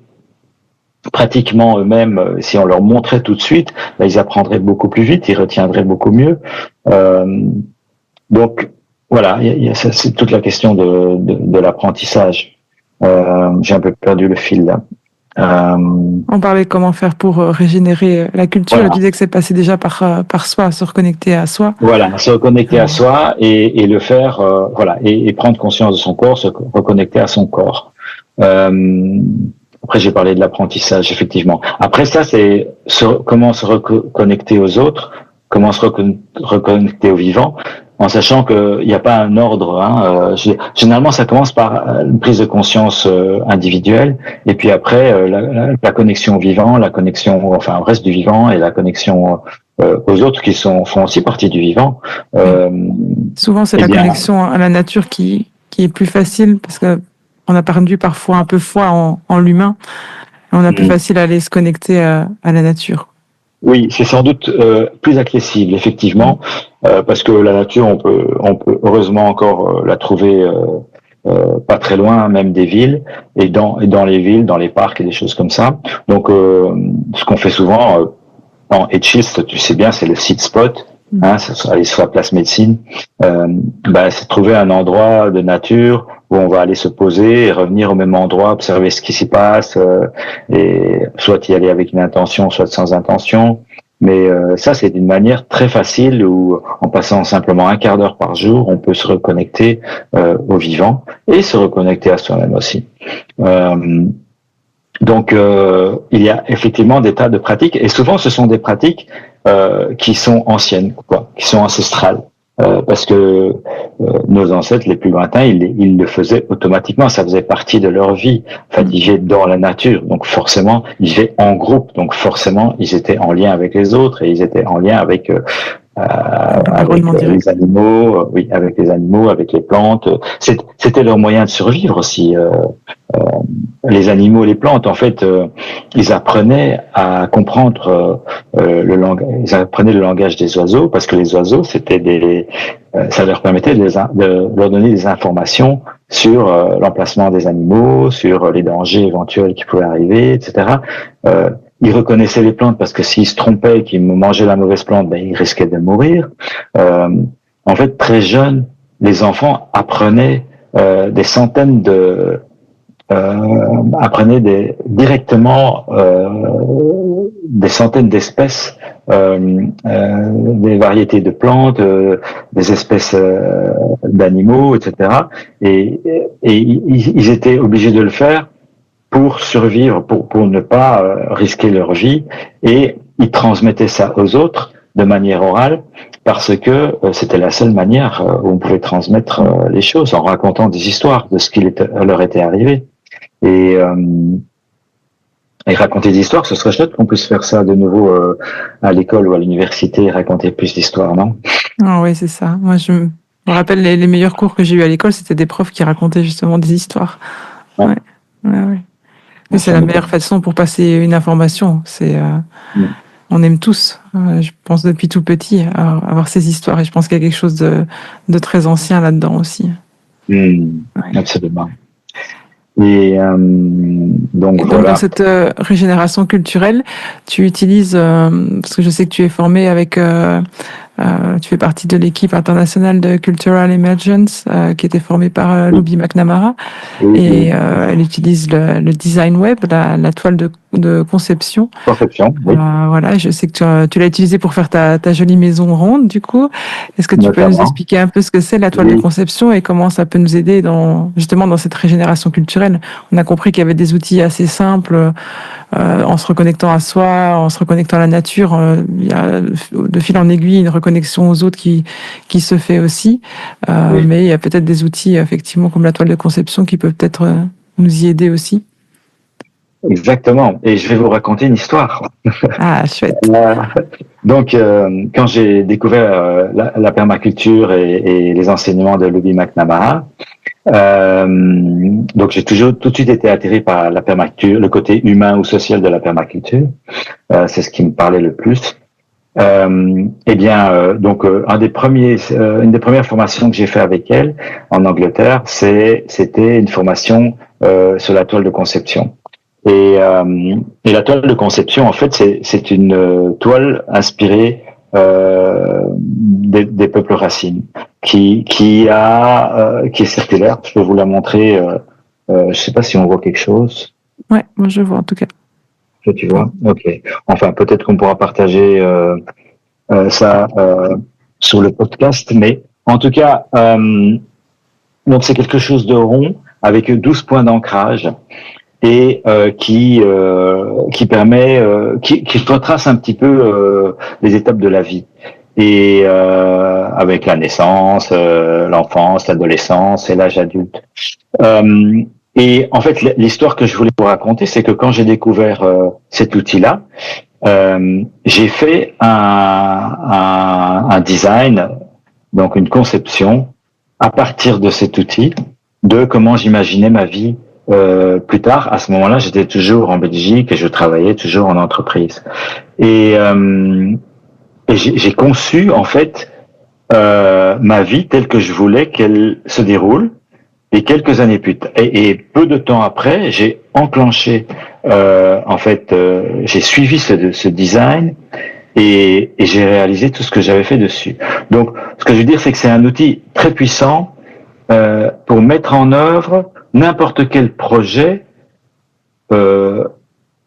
pratiquement eux-mêmes, si on leur montrait tout de suite, ils apprendraient beaucoup plus vite, ils retiendraient beaucoup mieux. Donc voilà, c'est toute la question de l'apprentissage. J'ai un peu perdu le fil là. On parlait de comment faire pour régénérer la culture. Voilà. Tu disais que c'est passé déjà par soi, se reconnecter à soi. Voilà, se reconnecter à soi et le faire, et prendre conscience de son corps, se reconnecter à son corps. Après, j'ai parlé de l'apprentissage, effectivement. Après ça, c'est comment se reconnecter aux autres, comment se reconnecter au vivant, en sachant qu'il n'y a pas un ordre. Généralement, ça commence par une prise de conscience individuelle, et puis après, la connexion au vivant, la connexion, au reste du vivant, et la connexion aux autres qui font aussi partie du vivant. Souvent, c'est la connexion à la nature qui est plus facile, parce que on a perdu parfois un peu foi en l'humain, et on a plus facile à aller se connecter à la nature. Oui, c'est sans doute plus accessible, effectivement, parce que la nature, on peut heureusement encore la trouver pas très loin, même des villes, et dans les villes, dans les parcs et des choses comme ça. Donc, ce qu'on fait souvent en Etchist, tu sais bien, c'est le seed spot. Aller sur la place médecine, c'est trouver un endroit de nature où on va aller se poser et revenir au même endroit, observer ce qui s'y passe, et soit y aller avec une intention, soit sans intention. Mais ça, c'est d'une manière très facile où, en passant simplement un quart d'heure par jour, on peut se reconnecter au vivant et se reconnecter à soi-même aussi. Donc, il y a effectivement des tas de pratiques, et souvent, ce sont des pratiques qui sont anciennes, quoi, qui sont ancestrales. Parce que nos ancêtres les plus lointains, ils le faisaient automatiquement, ça faisait partie de leur vie. Enfin, ils vivaient dans la nature, donc forcément, ils vivaient en groupe, donc forcément, ils étaient en lien avec les autres et ils étaient en lien avec L'environnement direct. les animaux, oui, avec les animaux, avec les plantes. C'était leur moyen de survivre aussi. Les animaux, les plantes, en fait, ils apprenaient à comprendre le langage. Ils apprenaient le langage des oiseaux parce que les oiseaux, ça leur permettait de leur donner des informations sur l'emplacement des animaux, sur les dangers éventuels qui pouvaient arriver, etc. Ils reconnaissaient les plantes parce que s'ils se trompaient, qu'ils mangeaient la mauvaise plante, ben, ils risquaient de mourir. En fait, très jeunes, les enfants apprenaient des centaines directement des centaines d'espèces, des variétés de plantes, des espèces d'animaux, etc. Et ils étaient obligés de le faire pour survivre, pour ne pas risquer leur vie, et ils transmettaient ça aux autres de manière orale parce que c'était la seule manière où on pouvait transmettre les choses en racontant des histoires de ce qui leur était arrivé. Et raconter des histoires, ce serait chouette qu'on puisse faire ça de nouveau à l'école ou à l'université, raconter plus d'histoires, non? Ah oui, c'est ça. Moi, je me rappelle les meilleurs cours que j'ai eu à l'école, c'était des profs qui racontaient justement des histoires. Ouais. Ouais. Mais c'est la meilleure façon pour passer une information. On aime tous, je pense depuis tout petit, avoir ces histoires. Et je pense qu'il y a quelque chose de très ancien là-dedans aussi. Absolument. Et donc voilà. Dans cette régénération culturelle, tu utilises, parce que je sais que tu es formé avec, tu fais partie de l'équipe internationale de Cultural Emergence, qui était formée par Luby McNamara, et elle utilise le design web, la toile de conception. Oui. Voilà, je sais que tu l'as utilisé pour faire ta jolie maison ronde, du coup. Est-ce que tu peux nous expliquer un peu ce que c'est la toile de conception et comment ça peut nous aider justement dans cette régénération culturelle? On a compris qu'il y avait des outils assez simples, en se reconnectant à soi, en se reconnectant à la nature. Il y a de fil en aiguille une reconnexion aux autres qui se fait aussi. Mais il y a peut-être des outils, effectivement, comme la toile de conception qui peuvent peut-être nous y aider aussi. Exactement. Et je vais vous raconter une histoire. Ah, chouette. Donc, quand j'ai découvert la permaculture et les enseignements de Luby McNamara, donc j'ai toujours tout de suite été attiré par la permaculture, le côté humain ou social de la permaculture. C'est ce qui me parlait le plus. Donc une des premières formations que j'ai fait avec elle en Angleterre, c'était une formation sur la toile de conception. Et la toile de conception, en fait, c'est une toile inspirée des peuples racines, qui est circulaire. Je peux vous la montrer. Je sais pas si on voit quelque chose. Ouais, moi je vois en tout cas. Tu vois? Ok. Enfin, peut-être qu'on pourra partager ça sur le podcast, mais en tout cas, donc c'est quelque chose de rond avec 12 points d'ancrage et qui permet, qui retrace un petit peu les étapes de la vie. Et avec la naissance, l'enfance, l'adolescence et l'âge adulte. Et en fait, l'histoire que je voulais vous raconter, c'est que quand j'ai découvert cet outil-là, j'ai fait un design, donc une conception, à partir de cet outil, de comment j'imaginais ma vie plus tard. À ce moment-là, j'étais toujours en Belgique et je travaillais toujours en entreprise. Et j'ai conçu en fait ma vie telle que je voulais qu'elle se déroule. Et quelques années plus tard, et peu de temps après, j'ai enclenché, j'ai suivi ce design et j'ai réalisé tout ce que j'avais fait dessus. Donc, ce que je veux dire, c'est que c'est un outil très puissant pour mettre en œuvre n'importe quel projet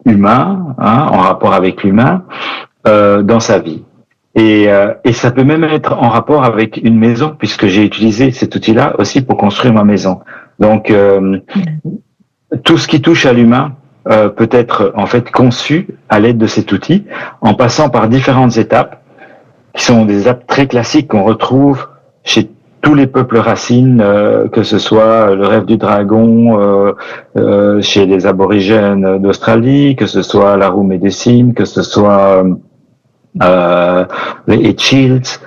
humain, en rapport avec l'humain, dans sa vie. Et ça peut même être en rapport avec une maison, puisque j'ai utilisé cet outil-là aussi pour construire ma maison. Donc, tout ce qui touche à l'humain peut être en fait conçu à l'aide de cet outil, en passant par différentes étapes, qui sont des étapes très classiques qu'on retrouve chez tous les peuples racines, que ce soit le rêve du dragon chez les aborigènes d'Australie, que ce soit la roue médecine, que ce soit les Hitchhiks,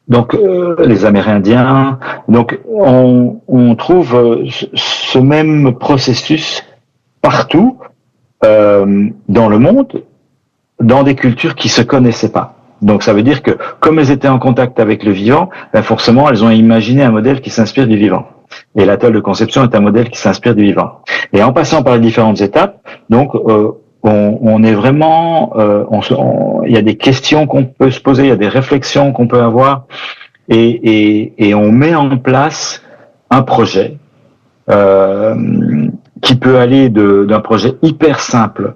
donc les Amérindiens. Donc on trouve ce même processus partout dans le monde, dans des cultures qui se connaissaient pas. Donc ça veut dire que comme elles étaient en contact avec le vivant, ben forcément elles ont imaginé un modèle qui s'inspire du vivant. Et la toile de conception est un modèle qui s'inspire du vivant. Et en passant par les différentes étapes, donc on est vraiment, il y a des questions qu'on peut se poser, il y a des réflexions qu'on peut avoir, et on met en place un projet qui peut aller d'un projet hyper simple,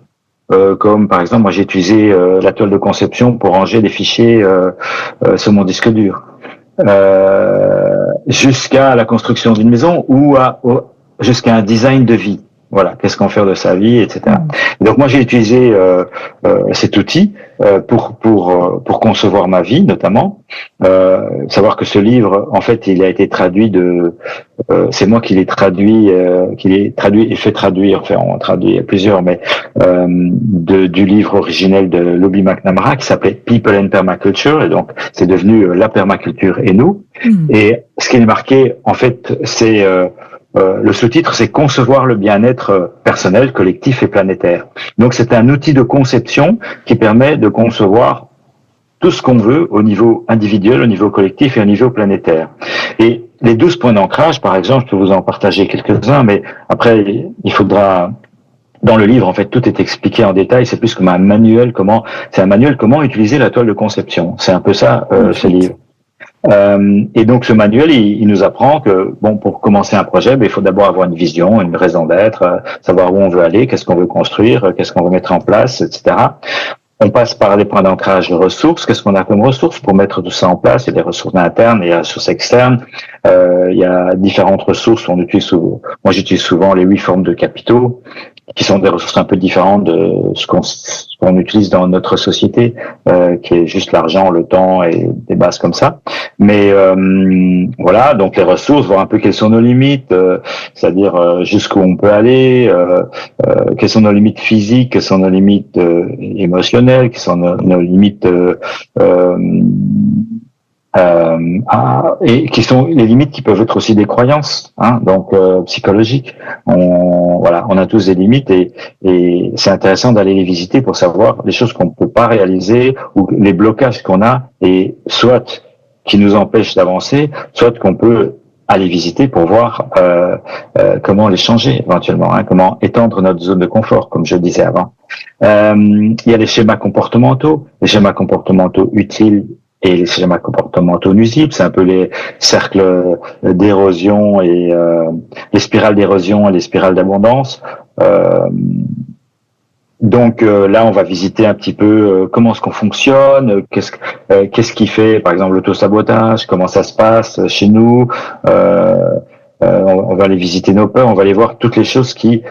comme par exemple, moi j'ai utilisé la toile de conception pour ranger des fichiers sur mon disque dur, jusqu'à la construction d'une maison ou jusqu'à un design de vie. Voilà, qu'est-ce qu'on fait de sa vie, etc. Et donc moi j'ai utilisé cet outil pour concevoir ma vie, notamment. Savoir que ce livre, en fait, il a été traduit c'est moi qui l'ai traduit et fait traduire. Enfin, on traduit plusieurs, mais du livre originel de Lobby McNamara qui s'appelait People and Permaculture, et donc c'est devenu La permaculture et nous. Et ce qui est marqué, en fait, c'est le sous-titre, c'est concevoir le bien-être personnel, collectif et planétaire. Donc c'est un outil de conception qui permet de concevoir tout ce qu'on veut au niveau individuel, au niveau collectif et au niveau planétaire. Et les 12 points d'ancrage, par exemple, je peux vous en partager quelques-uns, mais après, il faudra... Dans le livre, en fait, tout est expliqué en détail. C'est plus comme un manuel comment utiliser la toile de conception. C'est un peu ça, ce livre. Et donc ce manuel, il nous apprend que bon, pour commencer un projet, il faut d'abord avoir une vision, une raison d'être, savoir où on veut aller, qu'est-ce qu'on veut construire, qu'est-ce qu'on veut mettre en place, etc. On passe par les points d'ancrage de ressources. Qu'est-ce qu'on a comme ressources pour mettre tout ça en place? Il y a des ressources internes, il y a des ressources externes. Il y a différentes ressources. Moi, j'utilise souvent les 8 formes de capitaux, qui sont des ressources un peu différentes de ce qu'on utilise dans notre société, qui est juste l'argent, le temps et des bases comme ça. Mais voilà, donc les ressources, voir un peu quelles sont nos limites, c'est-à-dire jusqu'où on peut aller, quelles sont nos limites physiques, quelles sont nos limites émotionnelles, quelles sont nos limites et qui sont les limites qui peuvent être aussi des croyances, donc psychologiques. On a tous des limites et c'est intéressant d'aller les visiter pour savoir les choses qu'on ne peut pas réaliser ou les blocages qu'on a, et soit qui nous empêchent d'avancer, soit qu'on peut aller visiter pour voir comment les changer éventuellement, comment étendre notre zone de confort, comme je disais avant. Il y a les schémas comportementaux utiles et les schémas comportementaux nuisibles. C'est un peu les cercles d'érosion et les spirales d'érosion et les spirales d'abondance. Donc là, on va visiter un petit peu comment est-ce qu'on fonctionne, qu'est-ce qui fait, par exemple, l'auto-sabotage, comment ça se passe chez nous. On va aller visiter nos peurs, on va aller voir toutes les choses qui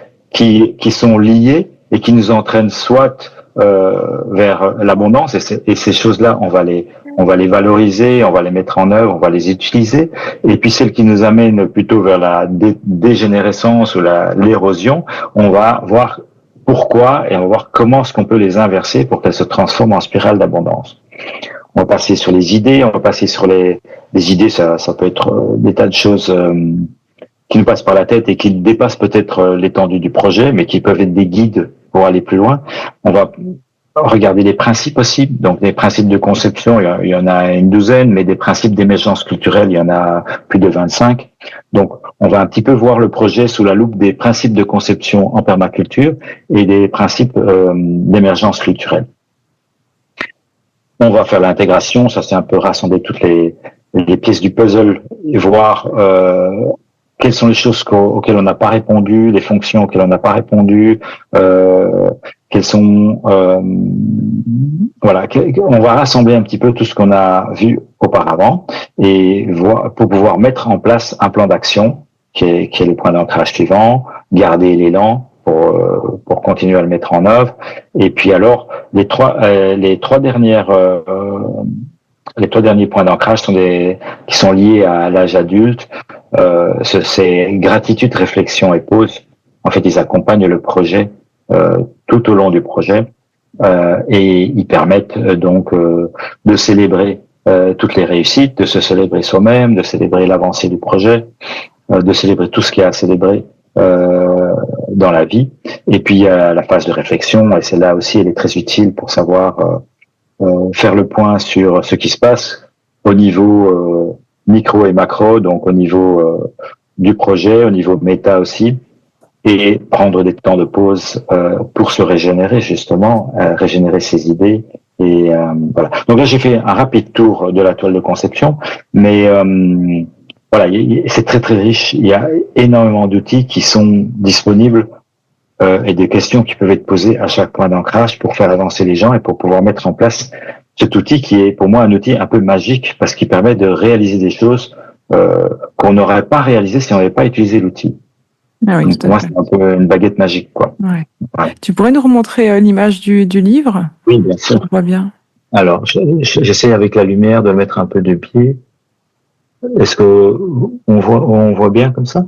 sont liées et qui nous entraînent soit vers l'abondance, et ces choses-là, on va les valoriser, on va les mettre en œuvre, on va les utiliser. Et puis celles qui nous amènent plutôt vers la dégénérescence ou l'érosion, on va voir pourquoi et on va voir comment est-ce qu'on peut les inverser pour qu'elles se transforment en spirale d'abondance. On va passer sur les idées, on va passer sur les idées, ça peut être des tas de choses qui nous passent par la tête et qui dépassent peut-être l'étendue du projet, mais qui peuvent être des guides pour aller plus loin. On va regarder les principes aussi, donc des principes de conception, il y en a une douzaine, mais des principes d'émergence culturelle, il y en a plus de 25. Donc, on va un petit peu voir le projet sous la loupe des principes de conception en permaculture et des principes d'émergence culturelle. On va faire l'intégration, ça c'est un peu rassembler toutes les pièces du puzzle et voir quelles sont les choses auxquelles on n'a pas répondu, les fonctions auxquelles on n'a pas répondu, quels sont, voilà, on va rassembler un petit peu tout ce qu'on a vu auparavant et voir, pour pouvoir mettre en place un plan d'action qui est le point d'ancrage suivant, garder l'élan pour continuer à le mettre en œuvre. Et puis alors, les trois derniers points d'ancrage qui sont liés à l'âge adulte. C'est gratitude, réflexion et pause. En fait, ils accompagnent le projet tout au long du projet et ils permettent donc de célébrer toutes les réussites, de se célébrer soi-même, de célébrer l'avancée du projet, de célébrer tout ce qu'il y a à célébrer dans la vie. Et puis il y a la phase de réflexion, et celle-là aussi, elle est très utile pour savoir faire le point sur ce qui se passe au niveau micro et macro, donc au niveau du projet, au niveau méta aussi, et prendre des temps de pause pour se régénérer justement, régénérer ses idées. Et voilà. Donc là, j'ai fait un rapide tour de la toile de conception, mais voilà, c'est très très riche. Il y a énormément d'outils qui sont disponibles et des questions qui peuvent être posées à chaque point d'ancrage pour faire avancer les gens et pour pouvoir mettre en place cet outil qui est pour moi un outil un peu magique parce qu'il permet de réaliser des choses qu'on n'aurait pas réalisées si on n'avait pas utilisé l'outil. Ah oui, Donc, pour moi, c'est un peu une baguette magique, quoi. Ouais. Ouais. Tu pourrais nous remontrer l'image du livre? Oui, bien sûr. On voit bien. Alors, j'essaie avec la lumière de mettre un peu de pied. Est-ce que on voit bien comme ça?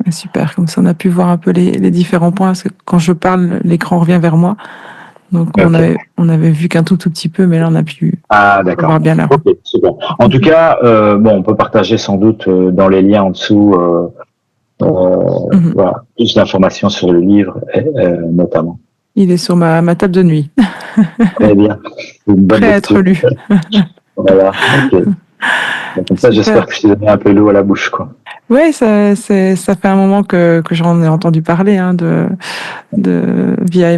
Super, comme ça on a pu voir un peu les différents points, parce que quand je parle, l'écran revient vers moi. Donc Okay. on avait vu qu'un tout petit peu, mais là on a pu D'accord. voir bien là. Ok, super. En tout cas, bon, on peut partager sans doute dans les liens en dessous voilà, plus d'informations sur le livre, notamment. Il est sur ma table de nuit. Très bien. Une bonne Prêt à être lecture. lu. Voilà, ok. Donc, comme ça, j'espère que je t'ai donné un peu l'eau à la bouche, quoi. Oui, ça fait un moment que j'en ai entendu parler de via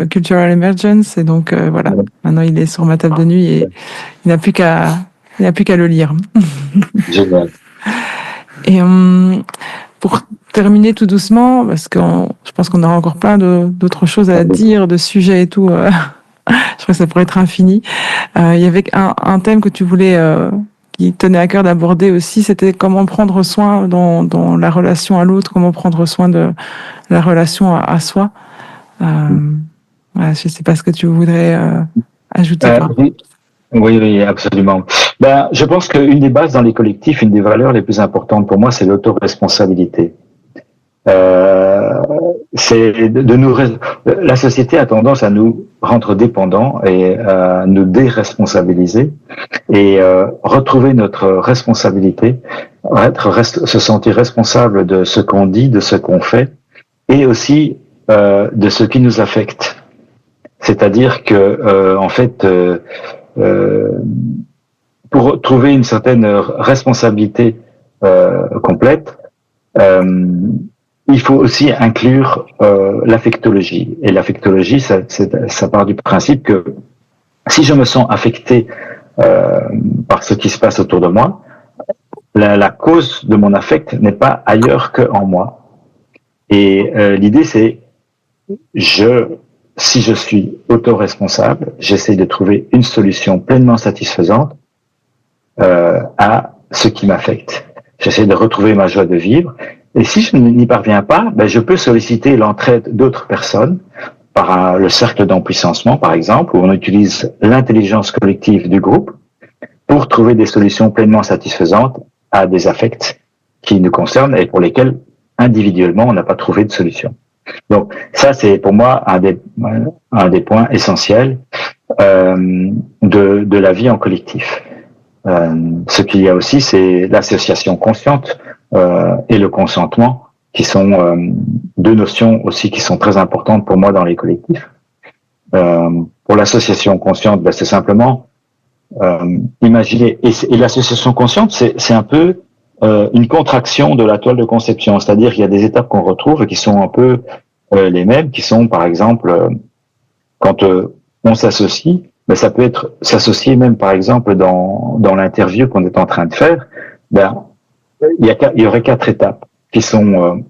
Cultural Emergence, et donc voilà. Ouais. Maintenant il est sur ma table de nuit et il n'a plus qu'à le lire. Génial. Et pour terminer tout doucement, parce que je pense qu'on aura encore plein d'autres choses à dire, de sujets et tout. Je crois que ça pourrait être infini. Il y avait un thème que tu voulais, qui tenait à cœur d'aborder aussi, c'était comment prendre soin dans la relation à l'autre, comment prendre soin de la relation à soi. Voilà, je ne sais pas ce que tu voudrais ajouter. Oui, absolument. Ben, je pense qu'une des bases dans les collectifs, une des valeurs les plus importantes pour moi, c'est l'autoresponsabilité. C'est de nous. La société a tendance à nous rendre dépendants et à nous déresponsabiliser et retrouver notre responsabilité, se sentir responsable de ce qu'on dit, de ce qu'on fait et aussi de ce qui nous affecte. C'est-à-dire que en fait, pour trouver une certaine responsabilité complète, il faut aussi inclure l'affectologie. Et l'affectologie, ça part du principe que si je me sens affecté par ce qui se passe autour de moi, la cause de mon affect n'est pas ailleurs qu'en moi. Et l'idée, c'est si je suis autoresponsable, j'essaie de trouver une solution pleinement satisfaisante à ce qui m'affecte. J'essaie de retrouver ma joie de vivre. Et si je n'y parviens pas, ben je peux solliciter l'entraide d'autres personnes par le cercle d'empuissancement, par exemple, où on utilise l'intelligence collective du groupe pour trouver des solutions pleinement satisfaisantes à des affects qui nous concernent et pour lesquels, individuellement, on n'a pas trouvé de solution. Donc, ça, c'est pour moi un des points essentiels de la vie en collectif. Ce qu'il y a aussi, c'est l'association consciente et le consentement, qui sont deux notions aussi qui sont très importantes pour moi dans les collectifs. Pour l'association consciente, ben, c'est simplement imaginer. Et l'association consciente, c'est un peu une contraction de la toile de conception. C'est-à-dire qu'il y a des étapes qu'on retrouve et qui sont un peu les mêmes, qui sont par exemple quand on s'associe, ben, ça peut être s'associer même par exemple dans l'interview qu'on est en train de faire. Ben, il y aurait 4 étapes qui sont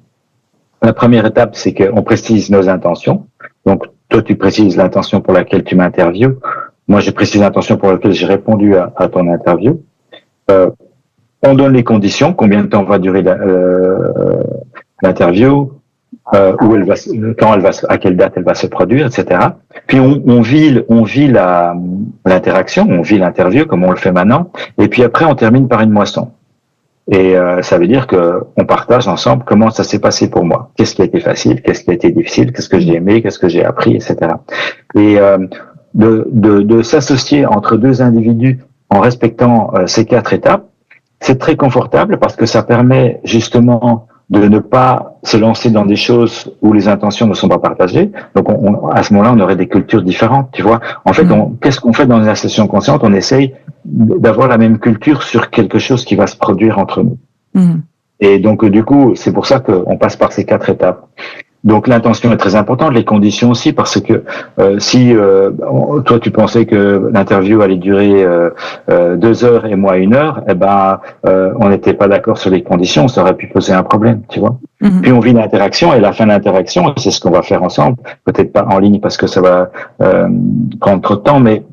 la première étape, c'est qu'on précise nos intentions. Donc, toi, tu précises l'intention pour laquelle tu m'interviews. Moi, je précise l'intention pour laquelle j'ai répondu à ton interview. On donne les conditions, combien de temps va durer l'interview, où elle va, quand elle va, à quelle date elle va se produire, etc. Puis on vit l'interaction, on vit l'interview comme on le fait maintenant, et puis après on termine par une moisson. Et ça veut dire que on partage ensemble comment ça s'est passé pour moi. Qu'est-ce qui a été facile, qu'est-ce qui a été difficile, qu'est-ce que j'ai aimé, qu'est-ce que j'ai appris, etc. Et de s'associer entre deux individus en respectant ces 4 étapes, c'est très confortable parce que ça permet justement de ne pas se lancer dans des choses où les intentions ne sont pas partagées. Donc, à ce moment-là, on aurait des cultures différentes, tu vois. En fait, qu'est-ce qu'on fait dans une association consciente? On essaye d'avoir la même culture sur quelque chose qui va se produire entre nous. Et donc, du coup, c'est pour ça qu'on passe par ces 4 étapes. Donc l'intention est très importante, les conditions aussi, parce que si toi tu pensais que l'interview allait durer 2 heures et moi 1 heure, eh ben on n'était pas d'accord sur les conditions, ça aurait pu poser un problème, tu vois. Puis on vit l'interaction et la fin de l'interaction, c'est ce qu'on va faire ensemble, peut-être pas en ligne parce que ça va prendre trop de temps, mais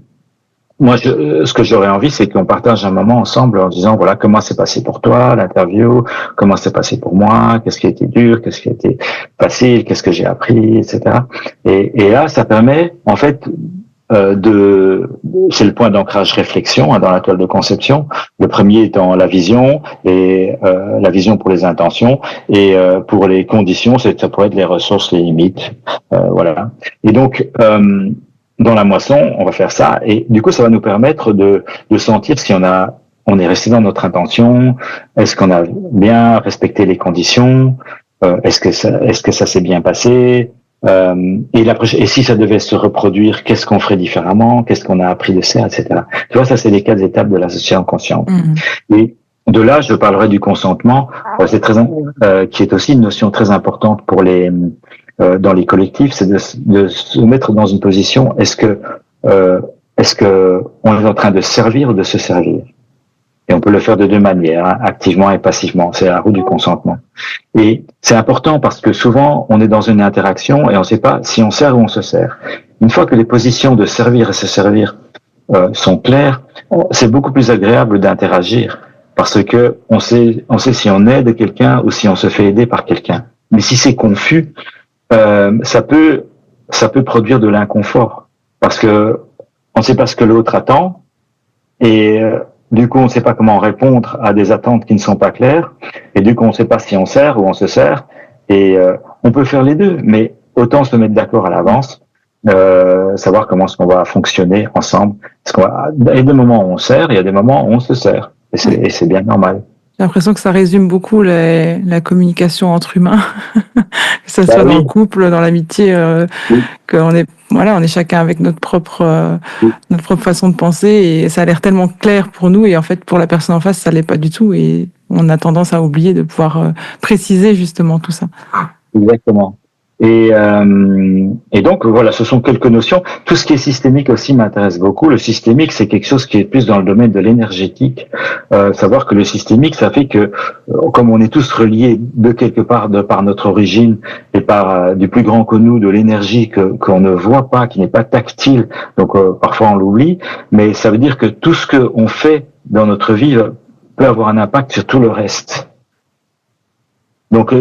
moi, ce que j'aurais envie, c'est qu'on partage un moment ensemble en disant, voilà, comment c'est passé pour toi, l'interview, comment c'est passé pour moi, qu'est-ce qui a été dur, qu'est-ce qui a été facile, qu'est-ce que j'ai appris, etc. Et là, ça permet, en fait, c'est le point d'ancrage réflexion dans la toile de conception. Le premier étant la vision, et la vision pour les intentions, et pour les conditions, ça pourrait être les ressources, les limites, voilà. Et donc, dans la moisson, on va faire ça, et du coup, ça va nous permettre de sentir si on est resté dans notre intention, est-ce qu'on a bien respecté les conditions, est-ce que ça s'est bien passé, et si ça devait se reproduire, qu'est-ce qu'on ferait différemment, qu'est-ce qu'on a appris de ça, etc. Tu vois, ça c'est les 4 étapes de l'association consciente. Et de là, je parlerai du consentement, qui est aussi une notion très importante pour dans les collectifs, c'est de se mettre dans une position, est-ce que on est en train de servir ou de se servir? Et on peut le faire de 2 manières, hein, activement et passivement. C'est la roue du consentement. Et c'est important parce que souvent, on est dans une interaction et on ne sait pas si on sert ou on se sert. Une fois que les positions de servir et se servir sont claires, c'est beaucoup plus agréable d'interagir parce que on sait si on aide quelqu'un ou si on se fait aider par quelqu'un. Mais si c'est confus, ça peut produire de l'inconfort parce que on ne sait pas ce que l'autre attend et du coup on ne sait pas comment répondre à des attentes qui ne sont pas claires et du coup on ne sait pas si on sert ou on se sert et on peut faire les deux, mais autant se mettre d'accord à l'avance, savoir comment est-ce qu'on va fonctionner ensemble. Il y a des moments où on sert, il y a des moments où on se sert et c'est bien normal. J'ai l'impression que ça résume beaucoup la communication entre humains, que ce soit dans le couple, dans l'amitié, qu'on est, voilà, on est chacun avec notre propre façon de penser et ça a l'air tellement clair pour nous et en fait pour la personne en face ça l'est pas du tout et on a tendance à oublier de pouvoir préciser justement tout ça. Exactement. Et donc voilà, ce sont quelques notions. Tout ce qui est systémique aussi m'intéresse beaucoup. Le systémique, c'est quelque chose qui est plus dans le domaine de l'énergétique. Savoir que le systémique, ça fait que comme on est tous reliés de quelque part de par notre origine et par du plus grand que nous, de l'énergie qu'on ne voit pas, qui n'est pas tactile. Donc parfois on l'oublie, mais ça veut dire que tout ce que on fait dans notre vie peut avoir un impact sur tout le reste. Donc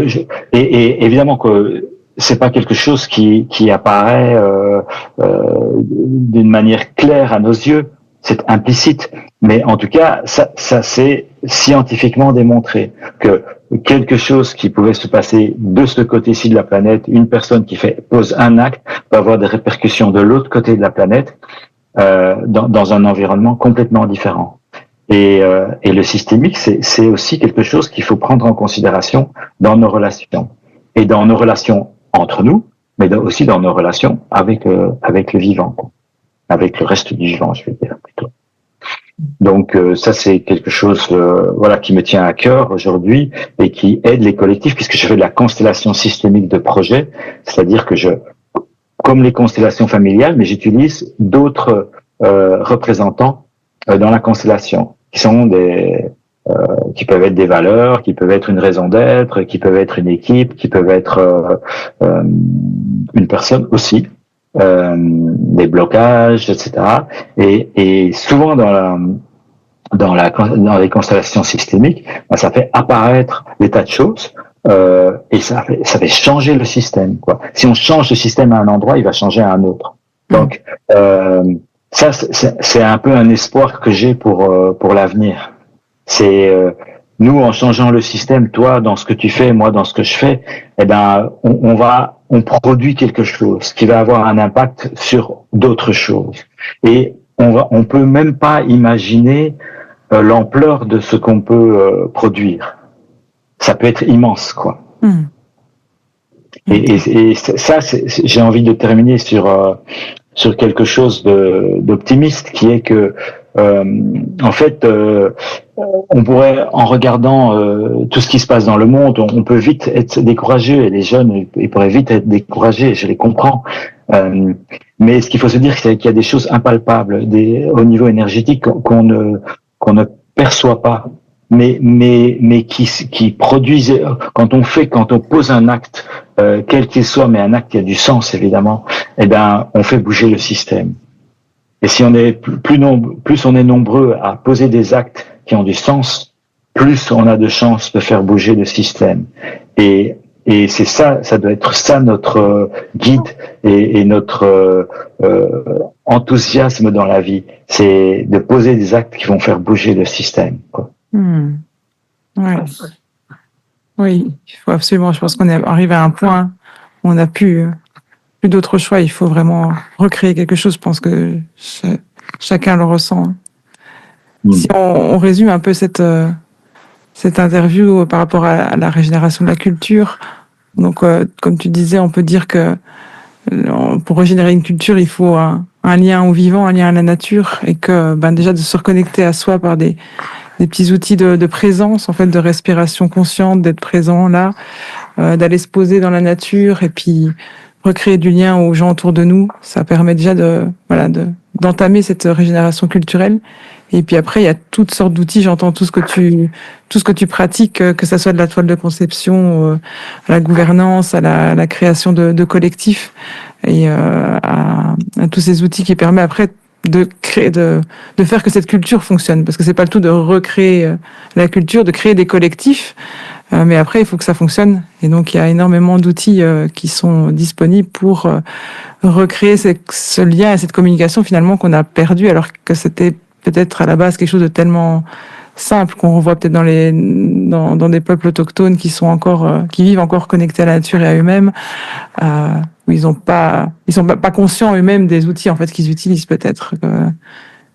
et évidemment que c'est pas quelque chose qui apparaît d'une manière claire à nos yeux, c'est implicite. Mais en tout cas, ça c'est scientifiquement démontré que quelque chose qui pouvait se passer de ce côté-ci de la planète, une personne qui pose un acte, va avoir des répercussions de l'autre côté de la planète dans un environnement complètement différent. Et le systémique, c'est aussi quelque chose qu'il faut prendre en considération dans nos relations et dans nos relations entre nous, mais aussi dans nos relations avec le vivant, avec le reste du vivant, je vais dire plutôt. Donc ça c'est quelque chose voilà qui me tient à cœur aujourd'hui et qui aide les collectifs puisque je fais de la constellation systémique de projets, c'est-à-dire que comme les constellations familiales, mais j'utilise d'autres représentants dans la constellation qui sont qui peuvent être des valeurs, qui peuvent être une raison d'être, qui peuvent être une équipe, qui peuvent être une personne aussi, des blocages, etc. Et souvent dans les constellations systémiques, ça fait apparaître des tas de choses et ça fait changer le système, quoi. Si on change le système à un endroit, il va changer à un autre. Donc ça, c'est un peu un espoir que j'ai pour l'avenir. C'est nous, en changeant le système, toi dans ce que tu fais, moi dans ce que je fais, eh ben on produit quelque chose qui va avoir un impact sur d'autres choses. Et on peut même pas imaginer l'ampleur de ce qu'on peut produire. Ça peut être immense, quoi. Et ça, j'ai envie de terminer sur quelque chose d'optimiste, qui est que en fait, on pourrait, en regardant tout ce qui se passe dans le monde, on peut vite être découragé. Et les jeunes, ils pourraient vite être découragés. Je les comprends. Mais ce qu'il faut se dire, c'est qu'il y a des choses impalpables, au niveau énergétique, qu'on ne perçoit pas, mais qui produisent. Quand on pose un acte, quel qu'il soit, mais un acte qui a du sens évidemment, eh ben, on fait bouger le système. Et si on est plus on est nombreux à poser des actes qui ont du sens, plus on a de chances de faire bouger le système. Et c'est ça doit être ça notre guide et notre enthousiasme dans la vie, c'est de poser des actes qui vont faire bouger le système, quoi. Ouais. Oui, il faut absolument. Je pense qu'on est arrivé à un point où on n'a plus d'autre choix. Il faut vraiment recréer quelque chose. Je pense que chacun le ressent. Si on résume un peu cette interview par rapport à la régénération de la culture, donc comme tu disais, on peut dire que pour régénérer une culture, il faut un lien au vivant, un lien à la nature, et que déjà de se reconnecter à soi par des petits outils de présence, en fait, de respiration consciente, d'être présent là, d'aller se poser dans la nature et puis recréer du lien aux gens autour de nous. Ça permet déjà d'entamer cette régénération culturelle. Et puis après, il y a toutes sortes d'outils. J'entends tout ce que tu pratiques, que ça soit de la toile de conception, à la gouvernance, à la création de collectifs, et à tous ces outils qui permettent après de créer, de faire que cette culture fonctionne. Parce que c'est pas le tout de recréer la culture, de créer des collectifs, mais après il faut que ça fonctionne. Et donc il y a énormément d'outils qui sont disponibles pour recréer ce lien et cette communication finalement qu'on a perdu, alors que c'était peut-être à la base quelque chose de tellement simple qu'on revoit peut-être dans des peuples autochtones qui sont encore qui vivent encore connectés à la nature et à eux-mêmes, où ils sont pas conscients eux-mêmes des outils en fait qu'ils utilisent peut-être.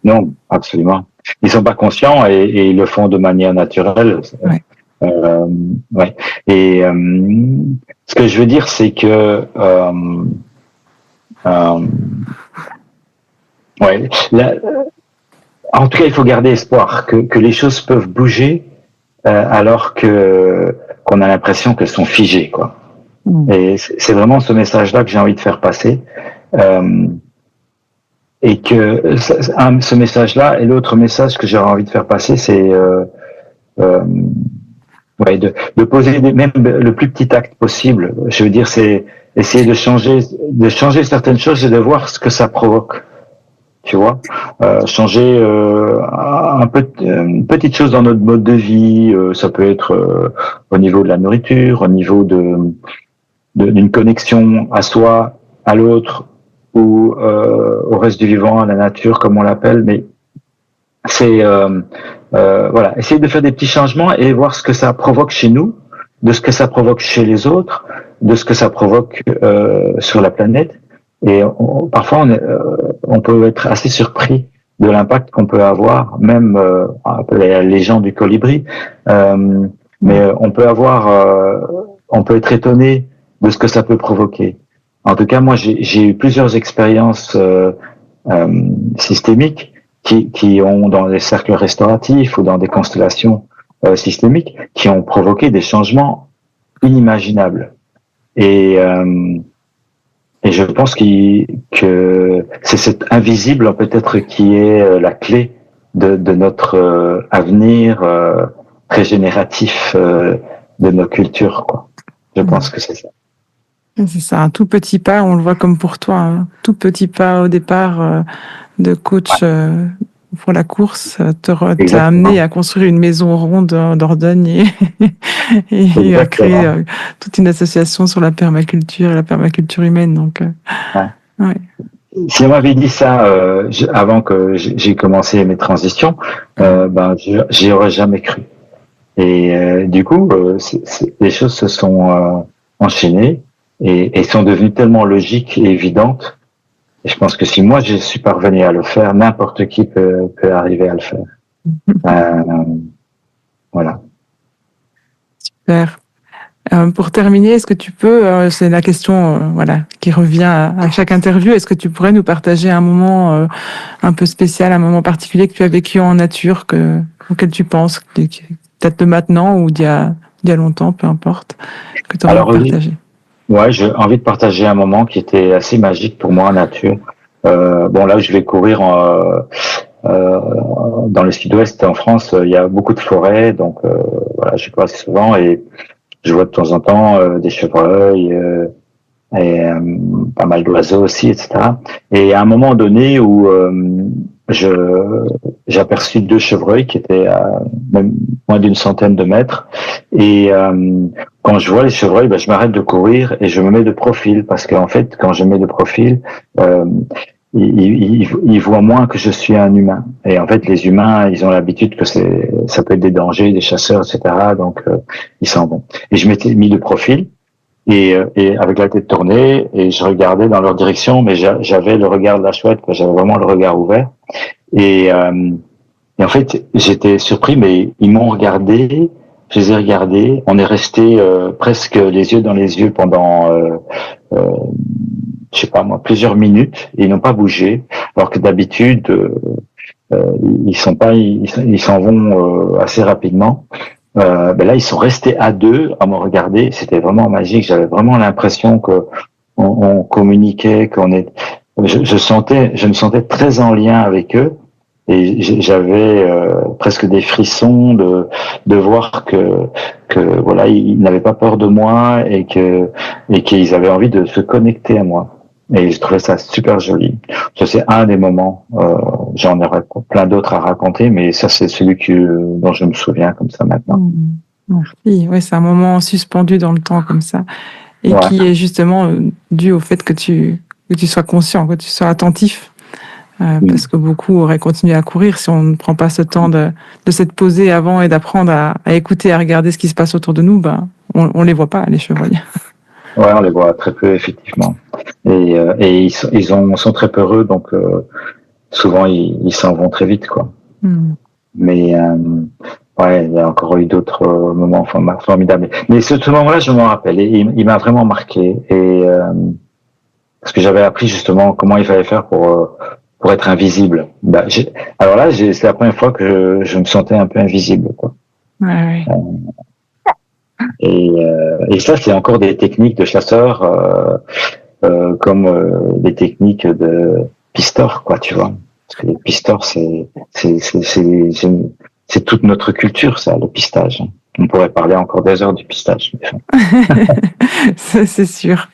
Non, absolument. Ils sont pas conscients et ils le font de manière naturelle. Ouais. Ouais. Et ce que je veux dire, c'est que ouais. En tout cas, il faut garder espoir que les choses peuvent bouger alors qu'on a l'impression qu'elles sont figées, quoi. Et c'est vraiment ce message-là que j'ai envie de faire passer. Et que ce message-là et l'autre message que j'aurais envie de faire passer, c'est de poser même le plus petit acte possible. Je veux dire, c'est essayer de changer certaines choses et de voir ce que ça provoque. Tu vois, changer une petite chose dans notre mode de vie. Ça peut être au niveau de la nourriture, au niveau d'une connexion à soi, à l'autre ou au reste du vivant, à la nature, comme on l'appelle. Mais c'est voilà, essayer de faire des petits changements et voir ce que ça provoque chez nous, de ce que ça provoque chez les autres, de ce que ça provoque sur la planète. Et parfois, on peut être assez surpris de l'impact qu'on peut avoir, même les gens du colibri. Mais on peut être étonné de ce que ça peut provoquer. En tout cas, moi, j'ai eu plusieurs expériences systémiques qui ont, dans les cercles restauratifs ou dans des constellations systémiques, qui ont provoqué des changements inimaginables. Et je pense que c'est cet invisible peut-être qui est la clé de notre avenir régénératif de nos cultures, quoi. Je pense que c'est ça. C'est ça, un tout petit pas, on le voit comme pour toi, un tout petit pas au départ de coach pour la course t'a amené Exactement. à construire une maison ronde en Dordogne et à créer Exactement. toute une association sur la permaculture et la permaculture humaine. Donc, Ouais. ouais. Si on m'avait dit ça avant que j'ai commencé mes transitions, j'y aurais jamais cru. Et du coup, les choses se sont enchaînées et sont devenues tellement logiques et évidentes. Et je pense que si moi je suis parvenu à le faire, n'importe qui peut arriver à le faire. Voilà. Super. Pour terminer, est-ce que tu peux, c'est la question voilà, qui revient à chaque interview, est-ce que tu pourrais nous partager un moment un peu spécial, un moment particulier que tu as vécu en nature, auquel tu penses, peut-être de maintenant ou d'il y a longtemps, peu importe, que tu as envie de partager? Ouais, j'ai envie de partager un moment qui était assez magique pour moi en nature. Là où je vais courir dans le sud-ouest en France, il y a beaucoup de forêts, donc voilà, je cours assez souvent et je vois de temps en temps des chevreuils et pas mal d'oiseaux aussi, etc. Et à un moment donné où j'ai aperçu deux chevreuils qui étaient à même moins d'une centaine de mètres. Et quand je vois les chevreuils, je m'arrête de courir et je me mets de profil parce qu'en fait, quand je me mets de profil, ils voient moins que je suis un humain. Et en fait, les humains, ils ont l'habitude que ça peut être des dangers, des chasseurs, etc. Donc, ils s'en vont. Et je m'étais mis de profil. Et avec la tête tournée, et je regardais dans leur direction, mais j'avais le regard de la chouette, j'avais vraiment le regard ouvert. Et, euh, et en fait, j'étais surpris, mais ils m'ont regardé, je les ai regardés, on est resté presque les yeux dans les yeux pendant, euh, je sais pas moi, plusieurs minutes, et ils n'ont pas bougé, alors que d'habitude, ils s'en vont assez rapidement. Là, ils sont restés à deux à me regarder. C'était vraiment magique. J'avais vraiment l'impression que on communiquait, je me sentais très en lien avec eux et j'avais presque des frissons de voir que voilà, ils n'avaient pas peur de moi et qu'ils avaient envie de se connecter à moi. Et je trouvais ça super joli. Ça, c'est un des moments. J'en aurais plein d'autres à raconter, mais ça, c'est celui dont je me souviens comme ça maintenant. Merci. Ouais, c'est un moment suspendu dans le temps comme ça, et qui est justement dû au fait que tu sois conscient, que tu sois attentif, parce que beaucoup auraient continué à courir si on ne prend pas ce temps de s'être posé avant et d'apprendre à écouter, à regarder ce qui se passe autour de nous. On les voit pas, les chevreuils. Ouais, on les voit très peu effectivement, et ils sont très peureux, donc souvent ils s'en vont très vite, quoi. Mais ouais, il y a encore eu d'autres moments formidables. Mais ce moment-là, je m'en rappelle, et il m'a vraiment marqué, et parce que j'avais appris justement comment il fallait faire pour être invisible. Alors là, c'est la première fois que je me sentais un peu invisible, quoi. Ouais. Et ça, c'est encore des techniques de chasseurs, comme des techniques de pisteur, quoi, tu vois. Parce que les pisteurs, c'est toute notre culture, ça, le pistage. On pourrait parler encore des heures du pistage. Ça, c'est sûr.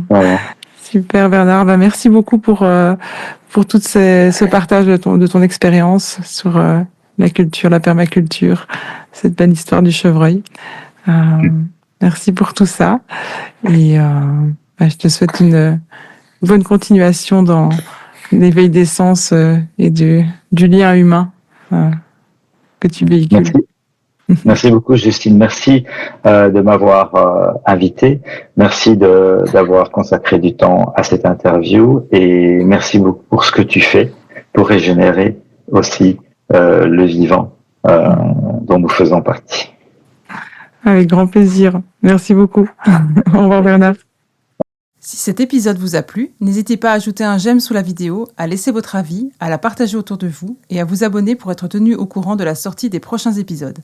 Voilà. Super Bernard, merci beaucoup pour tout ce partage de ton expérience sur la culture, la permaculture, cette belle histoire du chevreuil. Merci pour tout ça, et je te souhaite une bonne continuation dans l'éveil des sens et du lien humain que tu véhicules. Merci. Merci beaucoup, Justine. Merci de m'avoir invité. Merci d'avoir consacré du temps à cette interview et merci beaucoup pour ce que tu fais pour régénérer aussi le vivant dont nous faisons partie. Avec grand plaisir. Merci beaucoup. Au revoir Bernard. Si cet épisode vous a plu, n'hésitez pas à ajouter un j'aime sous la vidéo, à laisser votre avis, à la partager autour de vous et à vous abonner pour être tenu au courant de la sortie des prochains épisodes.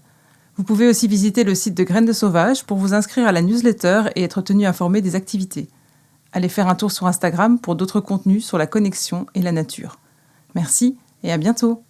Vous pouvez aussi visiter le site de Graines de Sauvage pour vous inscrire à la newsletter et être tenu informé des activités. Allez faire un tour sur Instagram pour d'autres contenus sur la connexion et la nature. Merci et à bientôt.